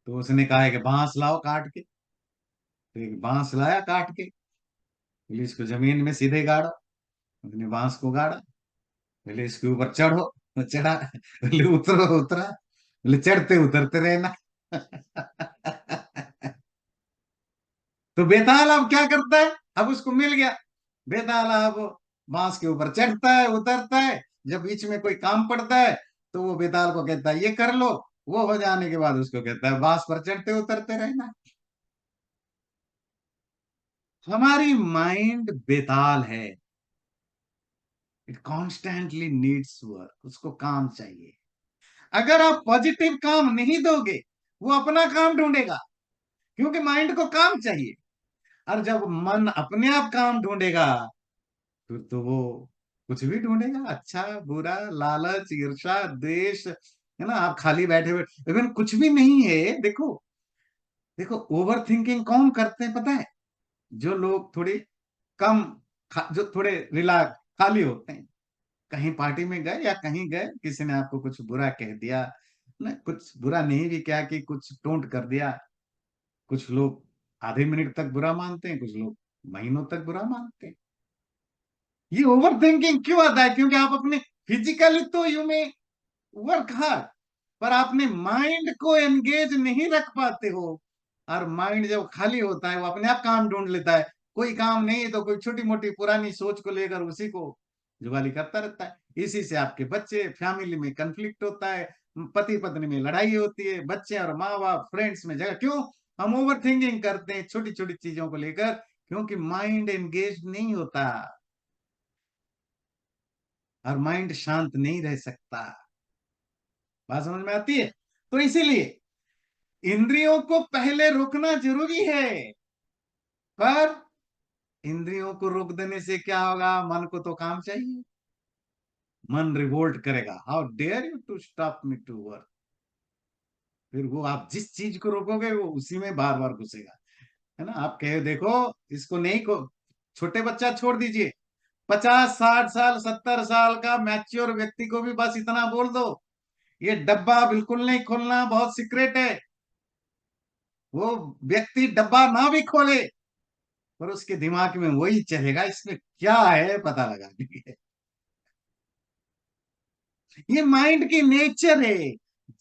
Speaker 1: तो उसने कहा है कि बांस लाओ काट के। तो एक बांस लाया काट के, बोले इसको जमीन में सीधे गाड़ो। उसने बांस को गाड़ा। बोले इसके ऊपर चढ़ो। तो चढ़ा। बोले उतरो, उतरा। बोले चढ़ते उतरते रहना। तो बेताल अब क्या करता है, अब उसको मिल गया। बेताल अब बांस के ऊपर चढ़ता है, उतरता है। जब बीच में कोई काम पड़ता है तो वो बेताल को कहता है ये कर लो। वो हो जाने के बाद उसको कहता है बांस पर चढ़ते उतरते रहना। हमारी माइंड बेताल है। इट कॉन्स्टेंटली नीड्स वर्क, उसको काम चाहिए। अगर आप पॉजिटिव काम नहीं दोगे, वो अपना काम ढूंढेगा, क्योंकि माइंड को काम चाहिए। और जब मन अपने आप काम ढूंढेगा, तो वो कुछ भी ढूंढेगा, अच्छा बुरा, लालच, ईर्ष्या, द्वेष, है ना। आप खाली बैठे हुए, इवन कुछ भी नहीं है। देखो, देखो ओवर थिंकिंग कौन करते हैं पता है? जो लोग थोड़ी कम जो थोड़े रिलैक्स खाली होते हैं। कहीं पार्टी में गए या कहीं गए, किसी ने आपको कुछ बुरा कह दिया ना, कुछ बुरा नहीं भी क्या कि कुछ टोंट कर दिया। कुछ लोग आधे मिनट तक बुरा मानते हैं, कुछ लोग महीनों तक बुरा मानते हैं। ये ओवर थिंकिंग क्यों आता है? क्योंकि आप अपने फिजिकली तो यू में वर्क हार्ड, पर आपने माइंड को एंगेज नहीं रख पाते हो। और माइंड जब खाली होता है वो अपने आप काम ढूंढ लेता है। कोई काम नहीं तो कोई छोटी मोटी पुरानी सोच को लेकर उसी को जुगाली करता रहता है। इसी से आपके बच्चे, फैमिली में कंफ्लिक्ट होता है, पति पत्नी में लड़ाई होती है, बच्चे और माँ बाप, फ्रेंड्स में जगह। क्यों? हम ओवर थिंकिंग करते हैं छोटी छोटी चीजों को लेकर, क्योंकि माइंड एंगेज नहीं होता। और माइंड शांत नहीं रह सकता। बात समझ में आती है? तो इसीलिए इंद्रियों को पहले रोकना जरूरी है। पर इंद्रियों को रोक देने से क्या होगा? मन को तो काम चाहिए। मन रिवोल्ट करेगा, how dare you to stop me to work. फिर वो आप जिस चीज को रोकोगे वो उसी में बार बार घुसेगा, है ना। आप कहे देखो, इसको नहीं को, छोटे बच्चा छोड़ दीजिए, 50-60 साल 70 साल का मैच्योर व्यक्ति को भी बस इतना बोल दो, ये डब्बा बिल्कुल नहीं खोलना, बहुत सीक्रेट है। वो व्यक्ति डब्बा ना भी खोले, पर उसके दिमाग में वही चलेगा, इसमें क्या है पता लगाने के। ये माइंड की नेचर है।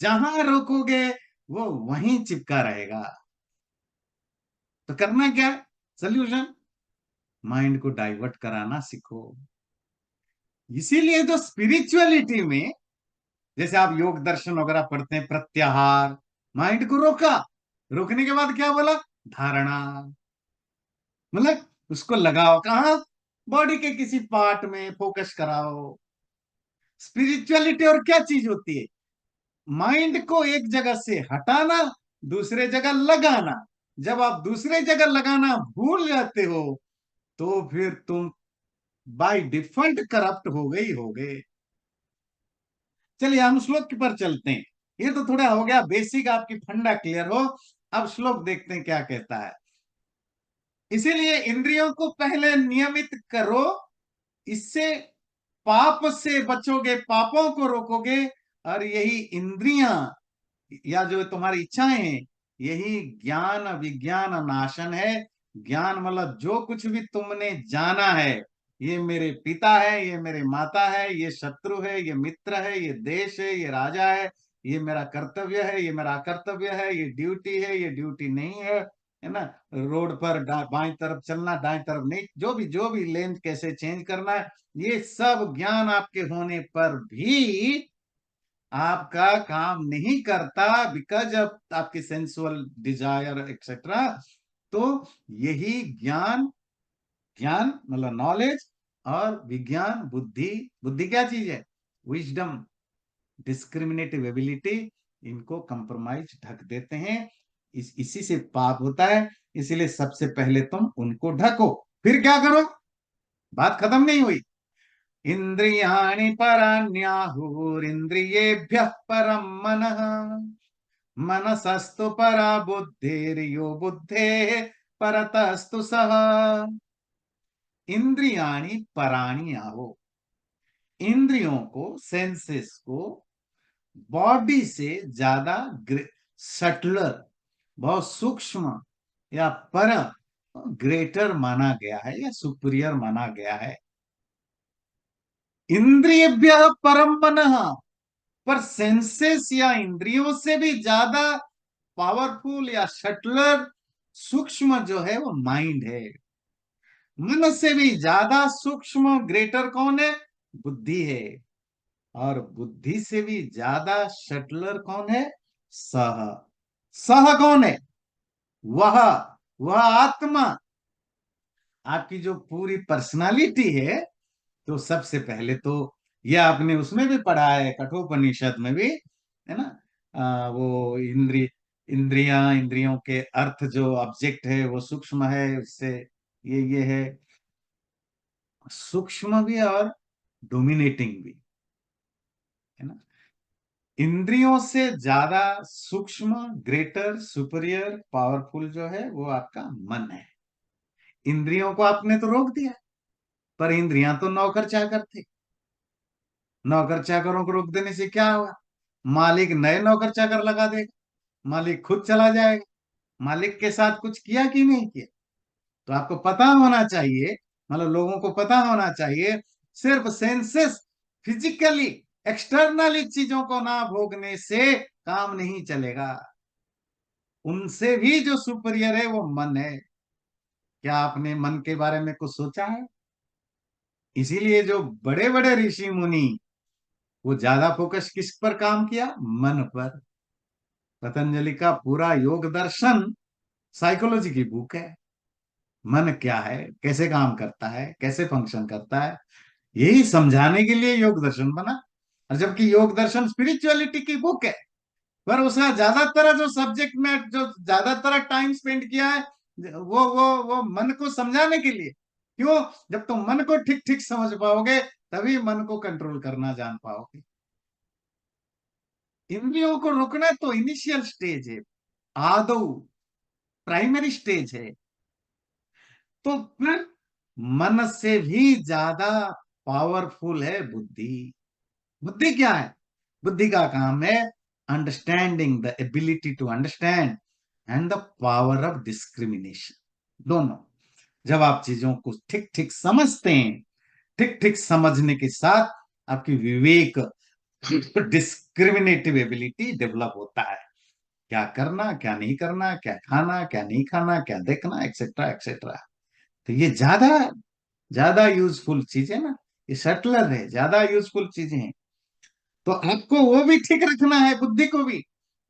Speaker 1: जहां रोकोगे वो वहीं चिपका रहेगा। तो करना क्या है? सोल्यूशन, माइंड को डाइवर्ट कराना सीखो। इसीलिए जो स्पिरिचुअलिटी में, जैसे आप योग दर्शन वगैरह पढ़ते हैं, प्रत्याहार, माइंड को रोका, रोकने के बाद क्या बोला? धारणा। मतलब उसको लगाओ कहाँ? बॉडी के किसी पार्ट में फोकस कराओ। स्पिरिचुअलिटी और क्या चीज होती है? माइंड को एक जगह से हटाना, दूसरे जगह लगाना। जब आप दूसरे जगह लगाना भूल जाते हो, तो फिर तुम बाय डिफॉल्ट करप्ट हो गई हो गए। चलिए हम श्लोक पर चलते हैं। ये तो थोड़ा हो गया बेसिक, आपकी फंडा क्लियर हो। अब श्लोक देखते हैं क्या कहता है। इसीलिए इंद्रियों को पहले नियमित करो, इससे पाप से बचोगे, पापों को रोकोगे। और यही इंद्रियां या जो तुम्हारी इच्छाएं हैं, यही ज्ञान विज्ञान नाशन है। ज्ञान मतलब जो कुछ भी तुमने जाना है, ये मेरे पिता है, ये मेरे माता है, ये शत्रु है, ये मित्र है, ये देश है, ये राजा है, ये मेरा कर्तव्य है, ये मेरा अकर्तव्य है, ये ड्यूटी है, ये ड्यूटी नहीं है ना। रोड पर बाएं तरफ चलना, दाएं तरफ नहीं, जो भी लेन कैसे चेंज करना है, ये सब ज्ञान आपके होने पर भी आपका काम नहीं करता, बिकॉज ऑफ आपकी सेंसुअल डिजायर एक्सेट्रा। तो यही ज्ञान, ज्ञान मतलब नॉलेज, और विज्ञान बुद्धि। बुद्धि क्या चीज है? विजडम, डिस्क्रिमिनेटिव एबिलिटी, इनको कंप्रोमाइज ढक देते हैं। इसी से पाप होता है। इसीलिए सबसे पहले तुम उनको ढको, फिर क्या करो? बात खत्म नहीं हुई। इंद्रियाणि पराण्याहुरिन्द्रियेभ्यः परं मनः, मनसस्तु परा बुद्धिर्यो बुद्धेः परतस्तु सः। इंद्रियाणि पराणी आहो, इंद्रियों को, सेंसेस को बॉडी से ज्यादा सटलर, बहुत सूक्ष्म या पर, ग्रेटर माना गया है या सुपीरियर माना गया है। इंद्रियभ्य परम मनः, पर सेंसेस या इंद्रियों से भी ज्यादा पावरफुल या शटलर, सूक्ष्म जो है वो माइंड है। मन से भी ज्यादा सूक्ष्म ग्रेटर कौन है? बुद्धि है। और बुद्धि से भी ज्यादा शटलर कौन है? सह। सह कौन है? वह वह आत्मा। आपकी जो पूरी पर्सनालिटी है, तो सबसे पहले तो यह आपने उसमें भी पढ़ा है, कठोपनिषद में भी, है ना। वो इंद्रियां, इंद्रियों के अर्थ, जो ऑब्जेक्ट है वो सूक्ष्म है, उससे ये है, सूक्ष्म भी और डोमिनेटिंग भी, है ना। इंद्रियों से ज्यादा सूक्ष्म, ग्रेटर, सुपीरियर, पावरफुल जो है वो आपका मन है। इंद्रियों को आपने तो रोक दिया, पर इंद्रियां तो नौकर चाकर थे। नौकर चाकरों को रोक देने से क्या होगा? मालिक नए नौकर चाकर लगा देगा, मालिक खुद चला जाएगा। मालिक के साथ कुछ किया कि नहीं किया? तो आपको पता होना चाहिए, मतलब लोगों को पता होना चाहिए, सिर्फ सेंसेस, फिजिकली, एक्सटर्नली चीजों को ना भोगने से काम नहीं चलेगा। उनसे भी जो सुपीरियर है वो मन है। क्या आपने मन के बारे में कुछ सोचा है? इसीलिए जो बड़े बड़े ऋषि मुनि, वो ज्यादा फोकस किस पर काम किया? मन पर। पतंजलि का पूरा योग दर्शन साइकोलॉजी की बुक है। मन क्या है, कैसे काम करता है, कैसे फंक्शन करता है, यही समझाने के लिए योग दर्शन बना। और जबकि योग दर्शन स्पिरिचुअलिटी की बुक है, पर उसका ज्यादातर जो सब्जेक्ट में जो ज्यादातर टाइम स्पेंड किया है, वो मन को समझाने के लिए। क्यों? जब तुम मन को ठीक ठीक समझ पाओगे, तभी मन को कंट्रोल करना जान पाओगे। इंद्रियों को रोकना तो इनिशियल स्टेज है, आदो प्राइमरी स्टेज है। तो फिर मन से भी ज्यादा पावरफुल है बुद्धि। बुद्धि क्या है? बुद्धि का काम है understanding, the ability to understand, and the power of discrimination, दोनों। जब आप चीजों को ठीक ठीक समझते हैं, ठीक ठीक समझने के साथ आपकी विवेक, डिस्क्रिमिनेटिव एबिलिटी डेवलप होता है। क्या करना, क्या नहीं करना, क्या खाना, क्या नहीं खाना, क्या देखना, एक्सेट्रा एक्सेट्रा। तो ये ज्यादा ज्यादा यूजफुल चीज है ना, ये सटलर है, ज्यादा यूजफुल चीजें हैं। तो आपको वो भी ठीक रखना है, बुद्धि को भी।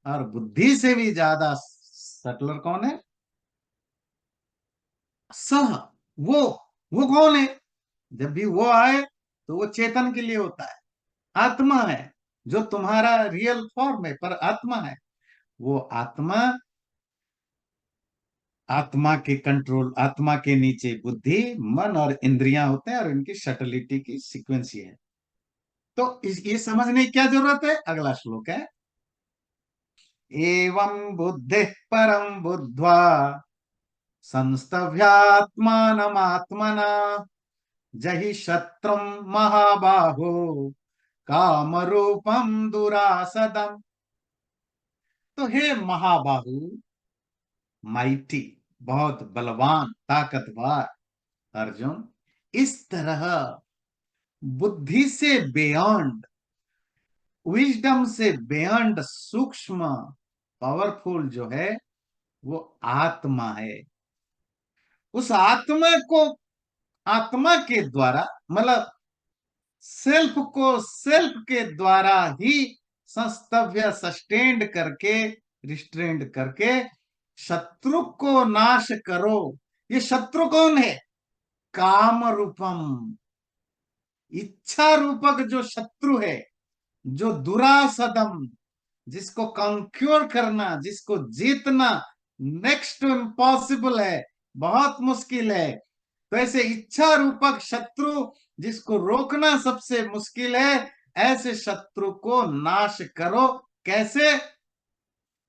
Speaker 1: और बुद्धि से भी ज्यादा सटलर कौन है? सह। वो वो कौन है? जब भी वो आए तो वो चेतन के लिए होता है, आत्मा है, जो तुम्हारा रियल फॉर्म है पर आत्मा है। वो आत्मा, आत्मा के कंट्रोल, आत्मा के नीचे बुद्धि, मन और इंद्रियां होते हैं, और इनकी शटलिटी की सीक्वेंस ये है। तो ये समझने की क्या जरूरत है? अगला श्लोक है, एवं बुद्धि परम बुद्ध्वा संस्तभ्यात्मानमात्मना जहि शत्रु महाबाहो काम रूपम दुरासदम। तो हे महाबाहु, माइटी, बहुत बलवान ताकतवर अर्जुन, इस तरह बुद्धि से बियॉन्ड, विजडम से बियॉन्ड सूक्ष्म, पावरफुल जो है वो आत्मा है। उस आत्मा को, आत्मा के द्वारा, मतलब सेल्फ को सेल्फ के द्वारा ही संस्तभ्य, सस्टेन्ड करके, रिस्ट्रेंड करके शत्रु को नाश करो। ये शत्रु कौन है? काम रूपम, इच्छा रूपक जो शत्रु है, जो दुरासदम, जिसको कंक्योर करना, जिसको जीतना नेक्स्ट टू इम्पॉसिबल है, बहुत मुश्किल है। तो ऐसे इच्छा रूपक शत्रु जिसको रोकना सबसे मुश्किल है, ऐसे शत्रु को नाश करो। कैसे?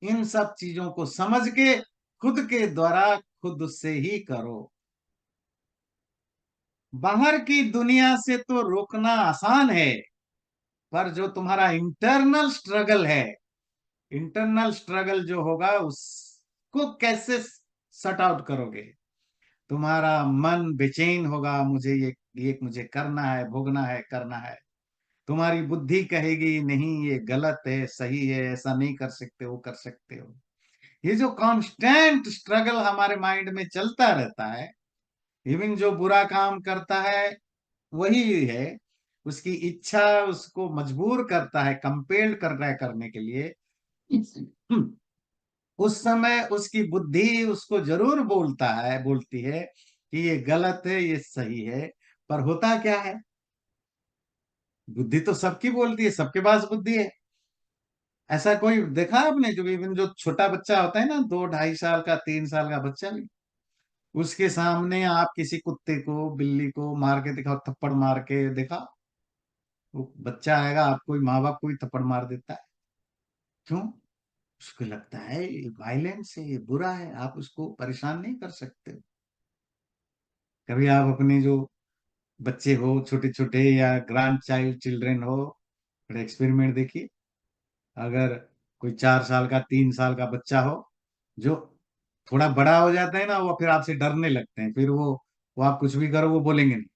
Speaker 1: इन सब चीजों को समझ के खुद के द्वारा खुद से ही करो। बाहर की दुनिया से तो रोकना आसान है, पर जो तुम्हारा इंटरनल स्ट्रगल है, इंटरनल स्ट्रगल जो होगा उसको कैसे सट आउट करोगे? तुम्हारा मन बेचैन होगा, मुझे ये मुझे करना है, भोगना है, करना है। तुम्हारी बुद्धि कहेगी नहीं ये गलत है, सही है, ऐसा नहीं कर सकते, वो कर सकते हो। ये जो कांस्टेंट स्ट्रगल हमारे माइंड में चलता रहता है, इवन जो बुरा काम करता है वही है, उसकी इच्छा उसको मजबूर करता है, कंपेल्ड कर रहा है करने के लिए। उस समय उसकी बुद्धि उसको जरूर बोलती है कि ये गलत है, ये सही है। पर होता क्या है? बुद्धि तो सबकी बोलती है, सबके पास बुद्धि है। ऐसा कोई देखा आपने? जो इवन जो छोटा बच्चा होता है ना, 2 ढाई साल का, 3 साल का बच्चा भी, उसके सामने आप किसी कुत्ते को, बिल्ली को मार के दिखाओ, थप्पड़ मार के दिखाओ, वो बच्चा आएगा, आपको माँ बाप को भी थप्पड़ मार देता है। क्यों? उसको लगता है ये वायलेंस है, ये बुरा है, आप उसको परेशान नहीं कर सकते। कभी आप अपने जो बच्चे हो, छोटे छोटे या ग्रैंड चाइल्ड चिल्ड्रन हो, थोड़ा एक्सपेरिमेंट देखिए। अगर कोई 4 साल का, 3 साल का बच्चा हो, जो थोड़ा बड़ा हो जाता है ना, वो फिर आपसे डरने लगते हैं, फिर वो आप कुछ भी करो वो बोलेंगे नहीं।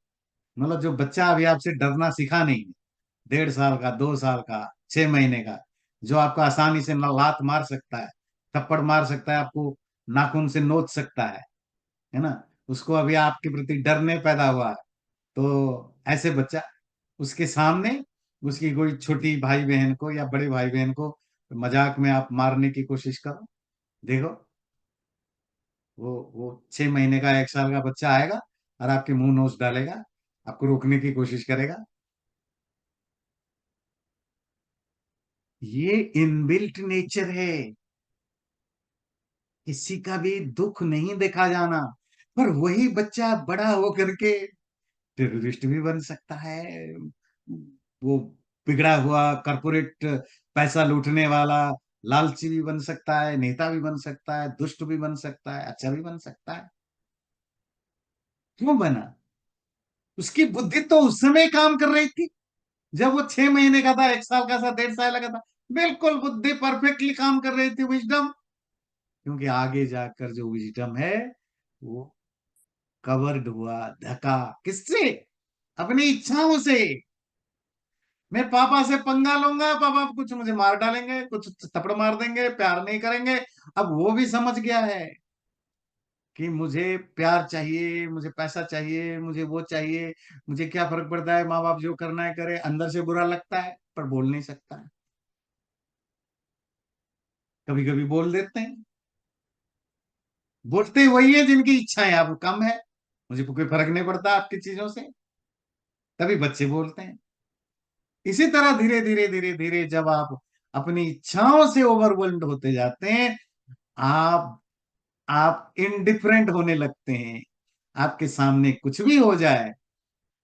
Speaker 1: मतलब जो बच्चा अभी आपसे डरना सीखा नहीं है, 1.5 साल का, 2 साल का, 6 महीने का, जो आपको आसानी से लात मार सकता है, थप्पड़ मार सकता है, आपको नाखून से नोच सकता है ना, उसको अभी आपके प्रति डर नहीं पैदा हुआ है। तो ऐसे बच्चा, उसके सामने उसकी कोई छोटी भाई बहन को या बड़े भाई बहन को मजाक में आप मारने की कोशिश करो, देखो, वो 6 महीने का, 1 साल का बच्चा आएगा और आपके मुंह नोच डालेगा, आपको रोकने की कोशिश करेगा। ये इनबिल्ट नेचर है, किसी का भी दुख नहीं देखा जाना। पर वही बच्चा बड़ा होकर के टेररिस्ट भी बन सकता है, वो बिगड़ा हुआ कॉर्पोरेट पैसा लूटने वाला लालची भी बन सकता है, नेता भी बन सकता है, दुष्ट भी बन सकता है, अच्छा भी बन सकता है। क्यों बना? उसकी बुद्धि तो उस समय काम कर रही थी जब वो 6 महीने का था, 1 साल का था, 1.5 साल का था। बिल्कुल बुद्धि परफेक्टली काम कर रही थी, विजडम। क्योंकि आगे जाकर जो विजडम है वो कवर्ड हुआ, ढका, किससे? अपनी इच्छाओं से। मैं पापा से पंगा लूंगा, पापा कुछ मुझे मार डालेंगे, कुछ थप्पड़ मार देंगे, प्यार नहीं करेंगे। अब वो भी समझ गया है कि मुझे प्यार चाहिए, मुझे पैसा चाहिए, मुझे वो चाहिए, मुझे क्या फर्क पड़ता है, माँ बाप जो करना है करे। अंदर से बुरा लगता है पर बोल नहीं सकता है, कभी कभी बोल देते हैं। बोलते वही है जिनकी इच्छाएं अब कम है। मुझे कोई फर्क नहीं पड़ता आपकी चीजों से। तभी बच्चे बोलते हैं। इसी तरह धीरे धीरे धीरे धीरे जब आप अपनी इच्छाओं से ओवरवेल्ड होते जाते हैं, आप आप इनडिफरेंट होने लगते हैं। आपके सामने कुछ भी हो जाए,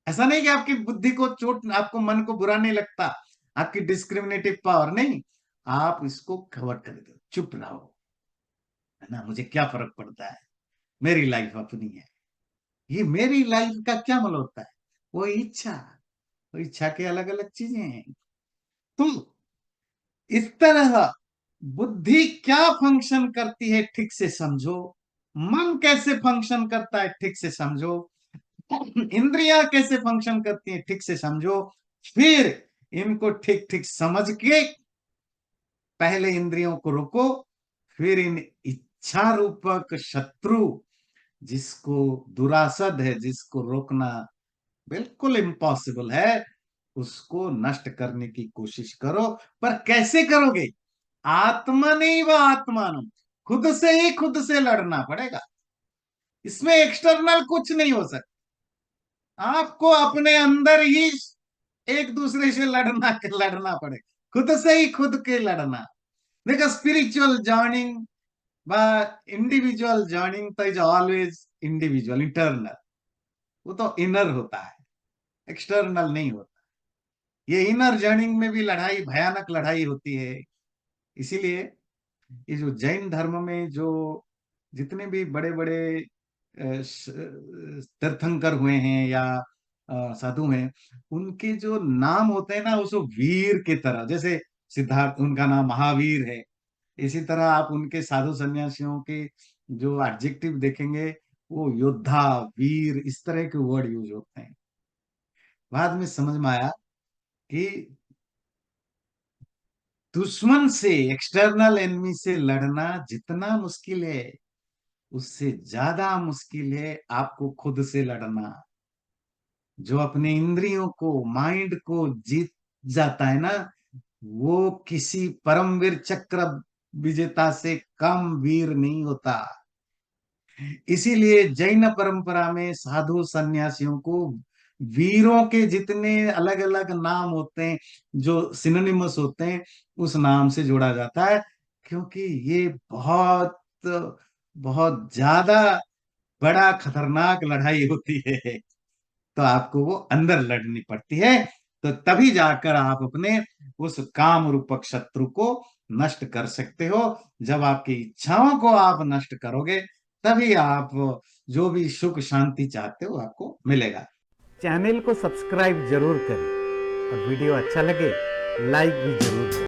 Speaker 1: ऐसा नहीं कि आपकी बुद्धि को चोट, आपको मन को बुरा नहीं लगता, आपकी डिस्क्रिमिनेटिव पावर नहीं, आप इसको कवर कर दो, चुप रहो, है ना, मुझे क्या फर्क पड़ता है, मेरी लाइफ अपनी है। ये मेरी लाइफ का क्या मतलब होता है? वो इच्छा, वो इच्छा के अलग अलग चीजें हैं। तो इस तरह बुद्धि क्या फंक्शन करती है ठीक से समझो, मन कैसे फंक्शन करता है ठीक से समझो, इंद्रियां कैसे फंक्शन करती हैं ठीक से समझो। फिर इनको ठीक ठीक समझ के पहले इंद्रियों को रोको, फिर इन इच्छा रूपक शत्रु, जिसको दुरासद है, जिसको रोकना बिल्कुल इम्पॉसिबल है, उसको नष्ट करने की कोशिश करो। पर कैसे करोगे? आत्मनि व आत्मानम, खुद से ही खुद से लड़ना पड़ेगा। इसमें एक्सटर्नल कुछ नहीं हो सकता। आपको अपने अंदर ही एक दूसरे से लड़ना पड़ेगा, खुद से ही खुद के लड़ना। देखो, स्पिरिचुअल जर्निंग বা इंडिविजुअल जर्निंग तो इज ऑलवेज इंडिविजुअल, इंटरनल। वो तो इनर होता है, एक्सटर्नल नहीं होता। ये इनर जर्निंग में भी लड़ाई, भयानक लड़ाई होती है। इसीलिए ये जो जैन धर्म में जो जितने भी बड़े बड़े तीर्थंकर हुए हैं या साधु हैं, उनके जो नाम होते हैं ना, वो सब वीर की तरह, जैसे सिद्धार्थ उनका नाम महावीर है, इसी तरह आप उनके साधु सन्यासियों के जो एडजेक्टिव देखेंगे, वो योद्धा, वीर, इस तरह के वर्ड यूज होते हैं। बाद में समझ में आया कि दुश्मन से, एक्सटर्नल एनिमी से लड़ना जितना मुश्किल है, उससे ज्यादा मुश्किल है आपको खुद से लड़ना। जो अपने इंद्रियों को, माइंड को जीत जाता है ना, वो किसी परमवीर चक्र विजेता से कम वीर नहीं होता। इसीलिए जैन परंपरा में साधु सन्यासियों को वीरों के जितने अलग अलग नाम होते हैं, जो सिनोनिमस होते हैं, उस नाम से जोड़ा जाता है। क्योंकि ये बहुत बहुत ज्यादा बड़ा खतरनाक लड़ाई होती है। तो आपको वो अंदर लड़नी पड़ती है। तो तभी जाकर आप अपने उस काम रूपक शत्रु को नष्ट कर सकते हो। जब आपकी इच्छाओं को आप नष्ट करोगे, तभी आप जो भी सुख शांति चाहते हो आपको मिलेगा।
Speaker 2: चैनल को सब्सक्राइब जरूर करें और वीडियो अच्छा लगे लाइक भी जरूर करें।